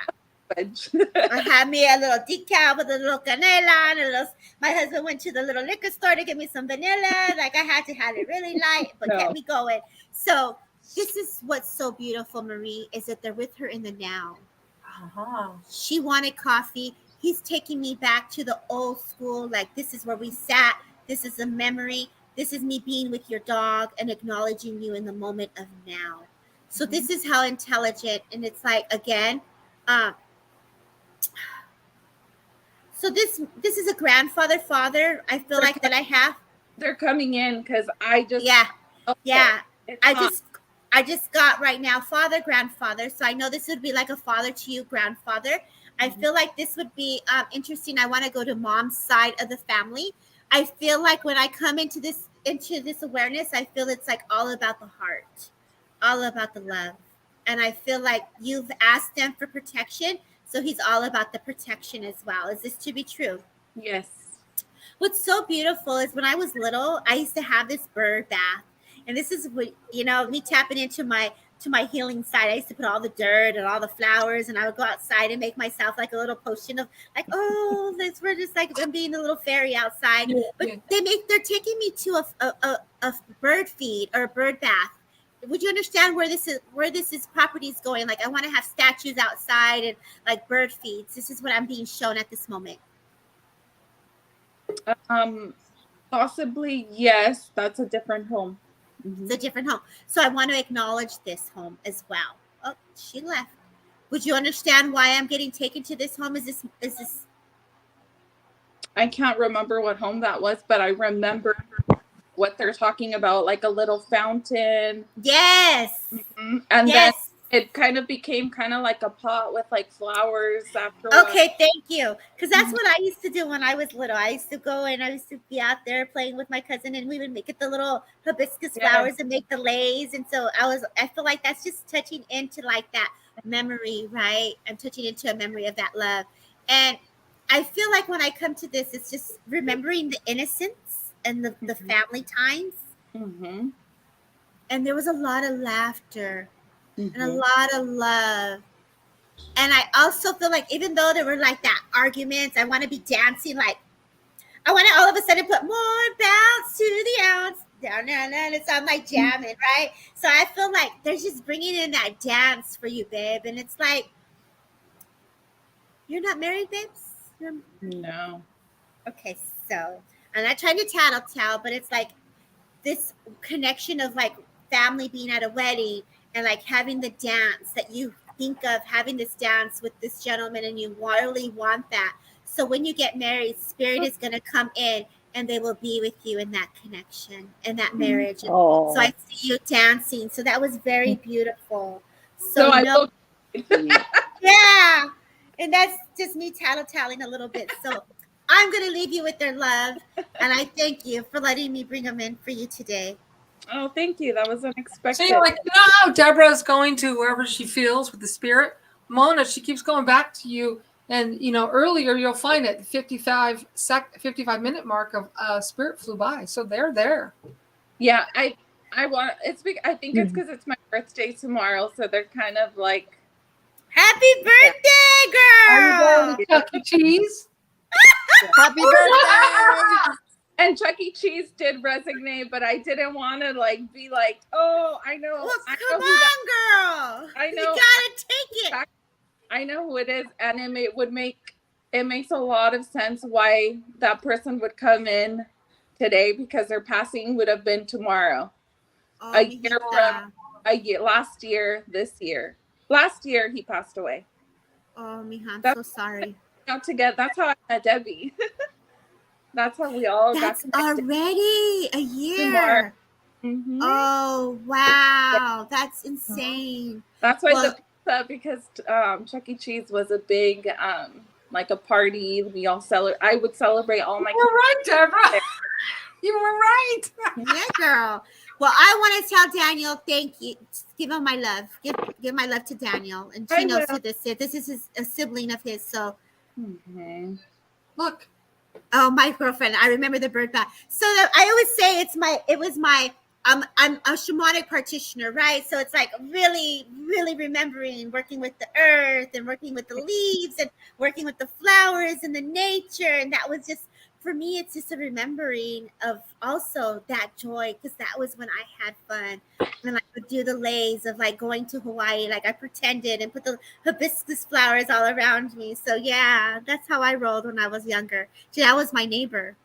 I had me a little decal with a little canela and my husband went to the little liquor store to get me some vanilla. Like I had to have it really light, but kept me going. So this is what's so beautiful, Marie, is that they're with her in the now. Uh-huh. She wanted coffee. He's taking me back to the old school. Like this is where we sat. This is a memory. This is me being with your dog and acknowledging you in the moment of now. So this is how intelligent, and it's like, again, so this is a grandfather, father, I feel like that I have. They're coming in because I just. Yeah. I just got right now, father, grandfather. So I know this would be like a father to you, grandfather. I feel like this would be interesting. I want to go to mom's side of the family. I feel like when I come into this awareness, I feel it's like all about the heart, all about the love. And I feel like you've asked them for protection. So he's all about the protection as well. Is this to be true? Yes. What's so beautiful is when I was little, I used to have this bird bath. And this is what, me tapping into my healing side. I used to put all the dirt and all the flowers, and I would go outside and make myself like a little potion of like, oh, we're just like I'm being a little fairy outside. But they're taking me to a bird feed or a bird bath. Would you understand where this is property is going? Like I want to have statues outside and like bird feeds. This is what I'm being shown at this moment. Possibly, yes. That's a different home. It's a different home. So I want to acknowledge this home as well. Oh, she left. Would you understand why I'm getting taken to this home? Is this? I can't remember what home that was, but I remember what they're talking about, like a little fountain. Yes. Mm-hmm. And then it kind of became kind of like a pot with like flowers after. Okay, thank you. Because that's what I used to do when I was little. I used to go and I used to be out there playing with my cousin, and we would make it the little hibiscus flowers and make the leis. And so I feel like that's just touching into like that memory, right? I'm touching into a memory of that love. And I feel like when I come to this, it's just remembering the innocence and the family times. Mm-hmm. And there was a lot of laughter. And a lot of love. And I also feel like even though there were like that arguments, I want to be dancing. Like I want to all of a sudden put more bounce to the ounce down. And so I'm like jamming, right? So I feel like they're just bringing in that dance for you, babe. And it's like, you're not married, babes? No. Okay, so I'm not trying to tattletale, but it's like this connection of like family being at a wedding. And like having the dance that you think of having this dance with this gentleman, and you really want that. So when you get married, Spirit is going to come in and they will be with you in that connection and that marriage. And so I see you dancing. So that was very beautiful. So yeah. And that's just me tattling a little bit. So I'm going to leave you with their love. And I thank you for letting me bring them in for you today. Oh, thank you. That was unexpected. So you're like, how Deborah's going to wherever she feels with the spirit. Mona, she keeps going back to you. And, earlier you'll find it, the 55-minute mark of spirit flew by. So they're there. Yeah, I think it's because it's my birthday tomorrow. So they're kind of like. Happy birthday, girl! Are you going to Chuck E. Cheese? Happy birthday! And Chuck E. Cheese did resonate, but I didn't want to like be like, oh, I know. Well, I come know who that, on, girl. I know. You gotta take it. I know who it is, and it makes a lot of sense why that person would come in today, because their passing would have been tomorrow. Oh, a year from last year, this year. Last year he passed away. Oh, mija, I'm That's so sorry. That's how I met Debbie. That's how we all That's got connected. already a year. Mm-hmm. Oh, wow. That's insane. That's why the pizza, because Chuck E. Cheese was a big like a party. We all I would celebrate all my. You were right, Deborah. You were right. Yeah, girl. Well, I want to tell Daniel, thank you. Give him my love. Give my love to Daniel, and she knows who this is. This is a sibling of his. So, look. Oh, my girlfriend. I remember the bird bath. So I always say it was my. I'm a shamanic practitioner, right? So it's like really, really remembering working with the earth and working with the leaves and working with the flowers and the nature. And that was just, for me, it's just a remembering of also that joy, because that was when I had fun. And I would do the lays of like going to Hawaii, like I pretended, and put the hibiscus flowers all around me. So yeah, that's how I rolled when I was younger. That was my neighbor.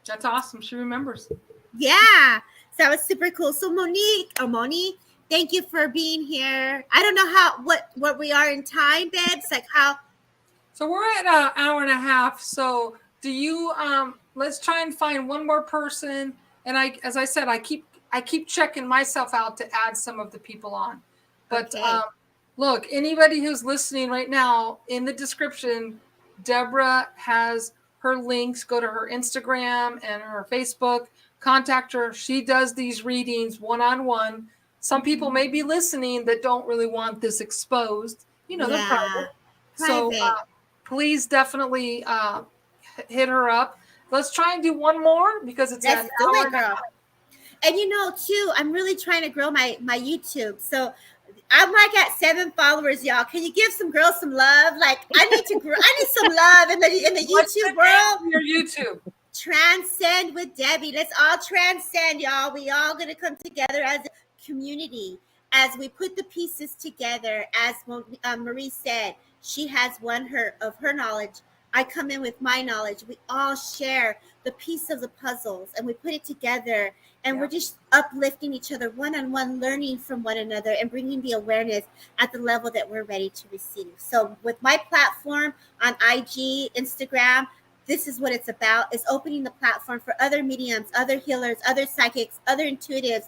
That's awesome. She remembers. Yeah. So that was super cool. So Moni, thank you for being here. I don't know what we are in time, babes. Like how. So we're at an hour and a half. So do you let's try and find one more person. And as I said, I keep checking myself out to add some of the people on. But okay. Look, anybody who's listening right now, in the description, Deborah has her links. Go to her Instagram and her Facebook. Contact her. She does these readings one-on-one. Some people may be listening that don't really want this exposed. You know, they're private. So please definitely hit her up. Let's try and do one more, because it's an hour. Girl. And you know, too, I'm really trying to grow my YouTube. So I'm like at 7 followers, y'all. Can you give some girls some love? Like I need to grow. I need some love in the YouTube world. Your YouTube. Transcend with Debbie. Let's all transcend, y'all. We all gonna come together as a community as we put the pieces together. As Marie said, she has one of her knowledge. I come in with my knowledge. We all share the piece of the puzzles, and we put it together, and we're just uplifting each other one-on-one, learning from one another, and bringing the awareness at the level that we're ready to receive. So with my platform on IG, Instagram, this is what it's about, is opening the platform for other mediums, other healers, other psychics, other intuitives,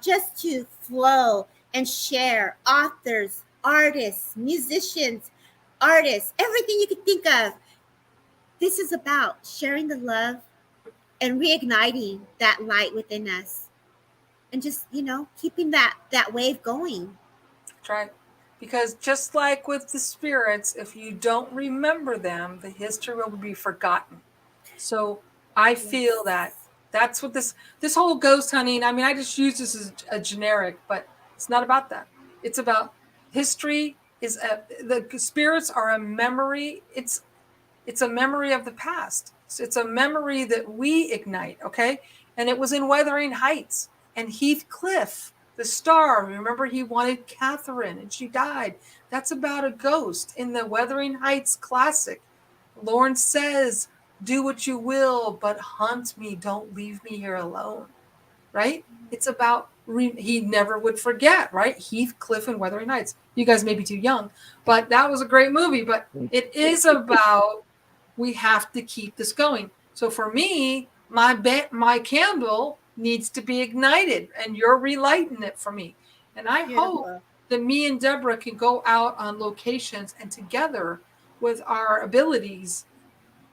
just to flow and share, authors, artists, musicians, artists, everything you could think of. This is about sharing the love and reigniting that light within us, and just, keeping that wave going. That's right. Because just like with the spirits, if you don't remember them, the history will be forgotten. So I feel that's what this whole ghost hunting, I mean, I just use this as a generic, but it's not about that. It's about history. The spirits are a memory. It's a memory of the past. It's a memory that we ignite, okay? And it was in Wuthering Heights. And Heathcliff, the star, remember, he wanted Catherine and she died. That's about a ghost in the Wuthering Heights classic. Lawrence says, do what you will, but hunt me. Don't leave me here alone, right? It's about, he never would forget, right? Heathcliff and Wuthering Heights. You guys may be too young, but that was a great movie. But it is about, we have to keep this going. So for me, my candle needs to be ignited, and you're relighting it for me. And I hope that me and Deborah can go out on locations, and together with our abilities,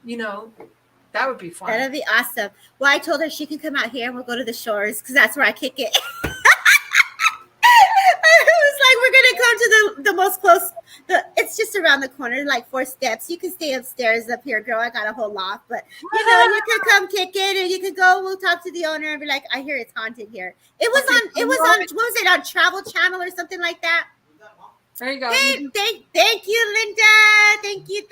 that would be fun. That'd be awesome. Well, I told her she can come out here and we'll go to the shores, because that's where I kick it. It was like, we're gonna come to the most close. It's just around the corner, like 4 steps. You can stay upstairs up here, girl. I got a whole loft, but you can come kick it, and you can go. We'll talk to the owner and be like, I hear it's haunted here. It was on. What was it, on Travel Channel or something like that? There you go. Hey, thank you, Linda. Thank you.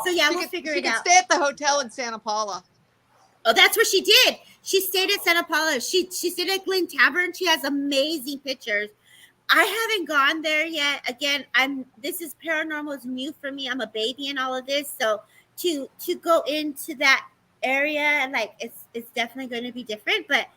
So yeah, we'll figure it out. She can stay at the hotel in Santa Paula. Oh, that's what she did. She stayed at Santa Paula. She stayed at Glen Tavern. She has amazing pictures. I haven't gone there yet. Again, this is paranormal is new for me. I'm a baby in all of this. So to go into that area and like it's definitely going to be different, but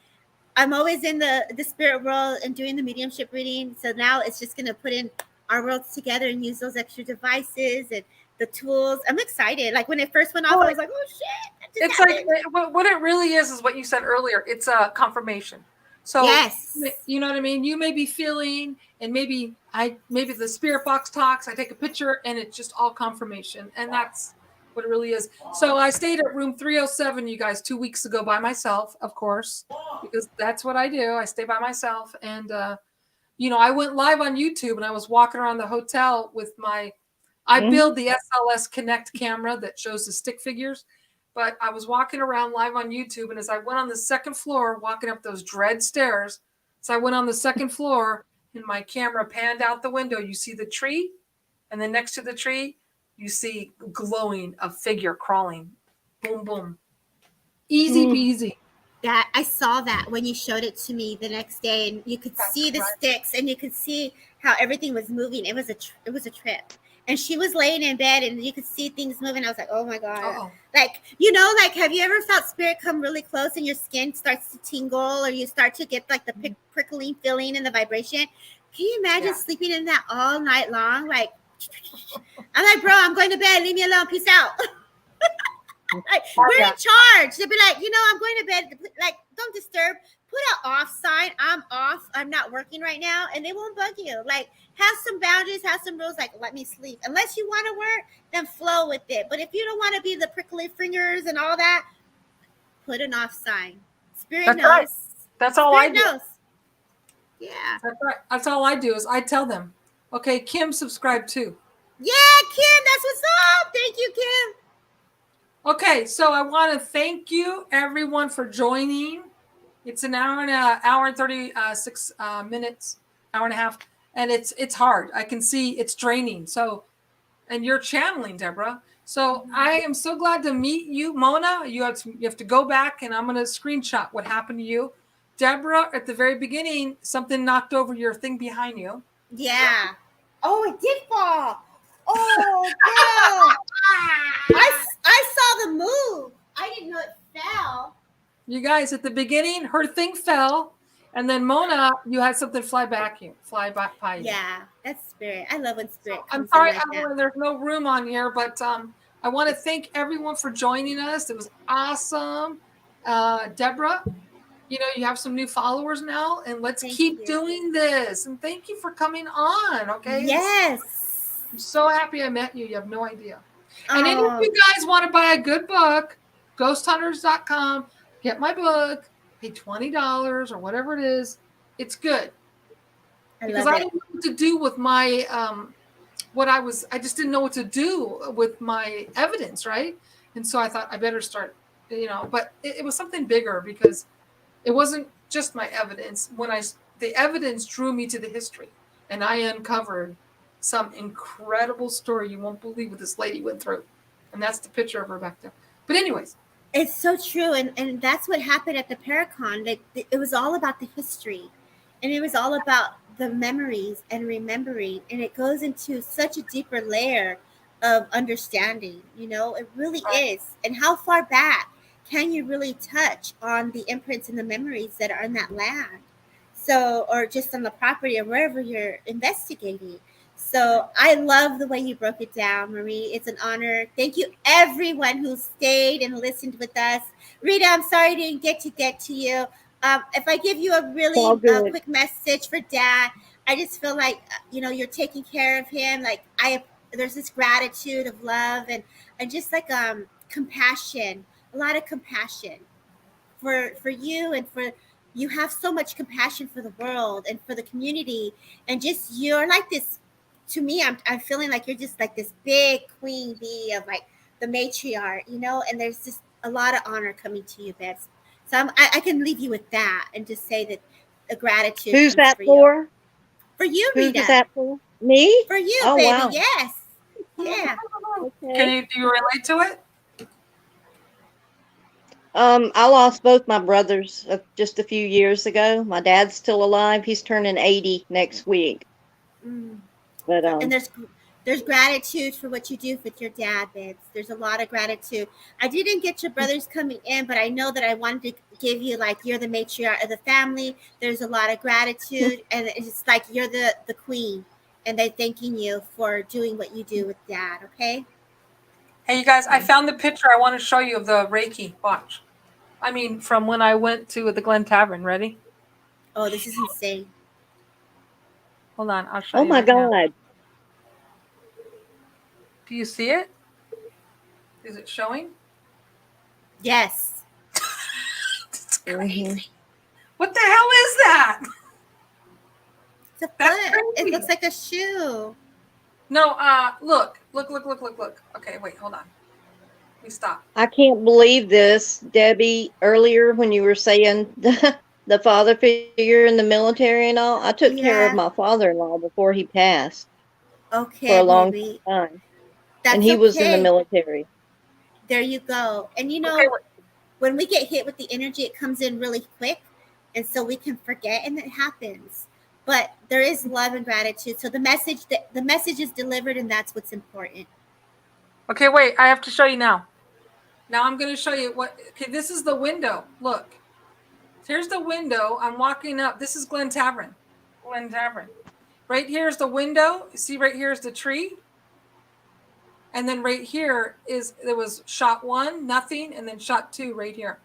I'm always in the spirit world and doing the mediumship reading. So now it's just going to put in our worlds together and use those extra devices and the tools. I'm excited. Like when it first went off, I was like, oh shit. It's like what it really is what you said earlier. It's a confirmation. So yes, you know what I mean? You may be feeling, and maybe the spirit box talks, I take a picture and it's just all confirmation. And that's what it really is. So I stayed at room 307, you guys, 2 weeks ago by myself, of course, because that's what I do. I stay by myself. And, I went live on YouTube and I was walking around the hotel with I build the SLS Connect camera that shows the stick figures. But I was walking around live on YouTube, and as I went on the second floor, walking up those dread stairs, so I went on the second floor, and my camera panned out the window. You see the tree, and then next to the tree, you see glowing a figure crawling. Boom, boom. Easy peasy. That I saw that when you showed it to me the next day, and you could see the sticks, and you could see how everything was moving. It was a trip. And she was laying in bed and you could see things moving. I was like, oh my God. Uh-oh. Like, have you ever felt spirit come really close and your skin starts to tingle, or you start to get like the prickling feeling and the vibration? Can you imagine sleeping in that all night long? Like, I'm like, bro, I'm going to bed. Leave me alone. Peace out. Like, we're in charge. They'll be like, I'm going to bed. Like, don't disturb. Put an off sign. I'm off. I'm not working right now. And they won't bug you. Like, have some boundaries, have some rules, like let me sleep. Unless you want to work, then flow with it. But if you don't want to be the prickly fingers and all that, put an off sign. Spirit knows. Right. That's all Spirit I do. Knows. Yeah. That's right. That's all I do is I tell them, okay, Kim subscribe too. Yeah, Kim, that's what's up. Thank you, Kim. Okay, so I want to thank you everyone for joining. It's an hour and 36 minutes, hour and a half. And it's hard. I can see it's draining. So, and you're channeling, Deborah. So I am so glad to meet you, Mona. You have to go back, and I'm going to screenshot what happened to you. Deborah, at the very beginning, something knocked over your thing behind you. Yeah. Oh, it did fall. Oh, girl. I saw the move. I didn't know it fell. You guys, at the beginning, her thing fell. And then Mona, you had something fly by you. Yeah, that's spirit. I love when spirit comes. I'm sorry, like there's no room on here, but I want to thank everyone for joining us. It was awesome. Deborah, you have some new followers now, and let's keep doing this. And thank you for coming on, okay? Yes. I'm so happy I met you. You have no idea. And if you guys want to buy a good book, ghosthunters.com, get my book. Pay $20 or whatever it is. It's good. Because I didn't know what to do with my I just didn't know what to do with my evidence, right? And so I thought I better start, but it was something bigger because it wasn't just my evidence. The evidence drew me to the history, and I uncovered some incredible story you won't believe what this lady went through. And that's the picture of her back there. But anyways, it's so true, and that's what happened at the Paracon. Like, it was all about the history, and it was all about the memories and remembering, and it goes into such a deeper layer of understanding. It really is. And how far back can you really touch on the imprints and the memories that are in that land? So, or just on the property or wherever you're investigating. So I love the way you broke it down, Marie. It's an honor. Thank you, everyone who stayed and listened with us. Rita, I'm sorry I didn't get to you. If I give you a really quick message for Dad, I just feel like, you're taking care of him. Like there's this gratitude of love and just like compassion, a lot of compassion for you, and for you have so much compassion for the world and for the community, and just you're like this. To me, I'm feeling like you're just like this big queen bee of like the matriarch, and there's just a lot of honor coming to you, Bess. So I can leave you with that and just say that the gratitude. Who's that for? For you, Rita. Who's that for? Me? For you, oh, baby. Wow. Yes. Yeah. Okay. Do you relate to it? I lost both my brothers just a few years ago. My dad's still alive. He's turning 80 next week. But And there's gratitude for what you do with your dad, babes. There's a lot of gratitude. I didn't get your brothers coming in, but I know that I wanted to give you, like, you're the matriarch of the family. There's a lot of gratitude, and it's like you're the queen, and they're thanking you for doing what you do with dad. Okay. Hey, you guys, I found the picture I want to show you of the Reiki. Watch. I mean, from when I went to the Glen Tavern. Ready? Oh, this is insane. Hold on, I'll show oh you. my right now. God. Do you see it? Is it showing? Yes. It's crazy. What the hell is that? It's a foot. It looks like a shoe. No, look. Okay, wait, hold on. Let me stop. I can't believe this, Debbie. Earlier, when you were saying the father figure in the military and all, I took care of my father-in-law before he passed. Okay, for a long baby. time. That's And he was in the okay. military. There you go. And you know, when we get hit with the energy, it comes in really quick. And so we can forget, and it happens. But there is love and gratitude. So the message is delivered, and that's what's important. Okay, wait, I have to show you now. Now I'm going to show you what. Okay, this is the window. Look. Here's the window. I'm walking up. This is Glen Tavern. Glen Tavern. Right here's the window. You see right here is the tree. And then right here there was shot 1, nothing, and then shot 2 right here.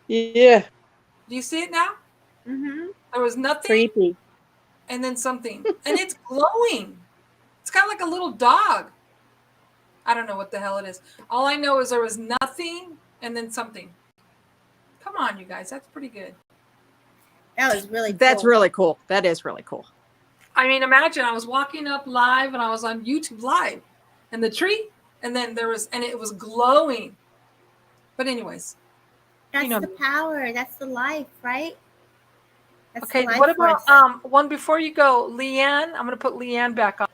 Yeah. Do you see it now? Mm-hmm. There was nothing. Creepy. And then something. And it's glowing. It's kind of like a little dog. I don't know what the hell it is. All I know is there was nothing and then something. Come on, you guys. That's pretty good. That was really cool. That's really cool. That is really cool. I mean, imagine I was walking up live and I was on YouTube live and the tree, and then it was glowing. But anyways. That's the power. That's the life, right? That's okay, the life what about force. one before you go, Leanne? I'm going to put Leanne back on.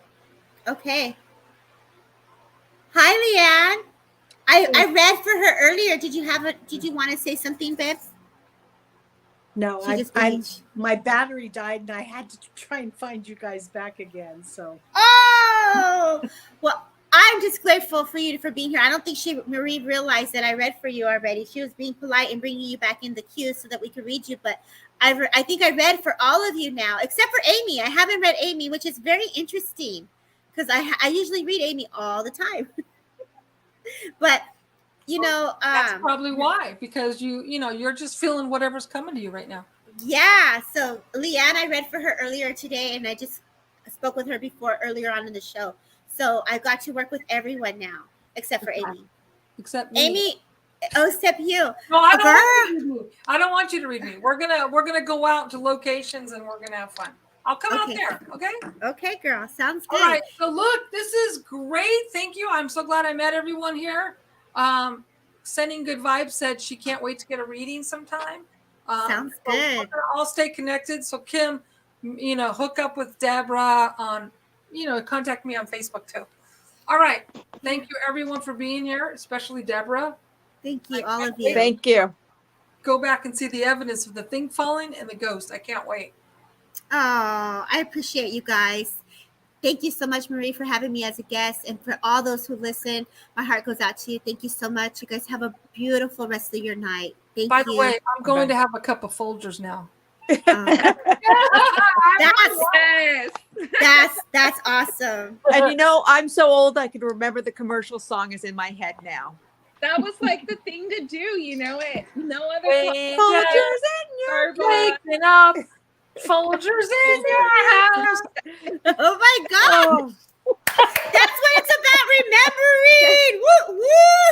Okay. Hi, Leanne. I read for her earlier. Did you want to say something, babes? No, my battery died and I had to try and find you guys back again. So. Oh, well, I'm just grateful for you for being here. I don't think Marie realized that I read for you already. She was being polite and bringing you back in the queue so that we could read you. But I think I read for all of you now, except for Amy. I haven't read Amy, which is very interesting because I usually read Amy all the time. But you know, that's probably why, because you're just feeling whatever's coming to you right now. Yeah. So Leanne, I read for her earlier today, and I just spoke with her earlier on in the show. So I got to work with everyone now, except for Amy. Except me. Amy. Oh, except you. No, I don't want you to read me. We're gonna go out to locations and we're gonna have fun. I'll come out there. Okay. Okay, girl. Sounds good. All right. So look, this is great. Thank you. I'm so glad I met everyone here. Sending good vibes said she can't wait to get a reading sometime. Sounds good. We're gonna all stay connected. So Kim, hook up with Deborah on, contact me on Facebook too. All right. Thank you everyone for being here, especially Deborah. Thank you, all of you. Thank you. Go back and see the evidence of the thing falling and the ghost. I can't wait. Oh, I appreciate you guys. Thank you so much, Marie, for having me as a guest. And for all those who listen, my heart goes out to you. Thank you so much. You guys have a beautiful rest of your night. Thank you. By the way, I'm going to have a cup of Folgers now. That's awesome. And I'm so old I can remember the commercial song is in my head now. That was like the thing to do, no other Folgers in your waking up. Folgers in your house. Oh my God. Oh. That's what it's about, remembering. Woo, woo.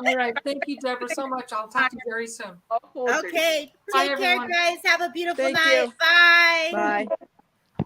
All right. Thank you, Deborah, so much. I'll talk to you very soon. Okay. Take care, guys. Have a beautiful night. You. Bye. Bye.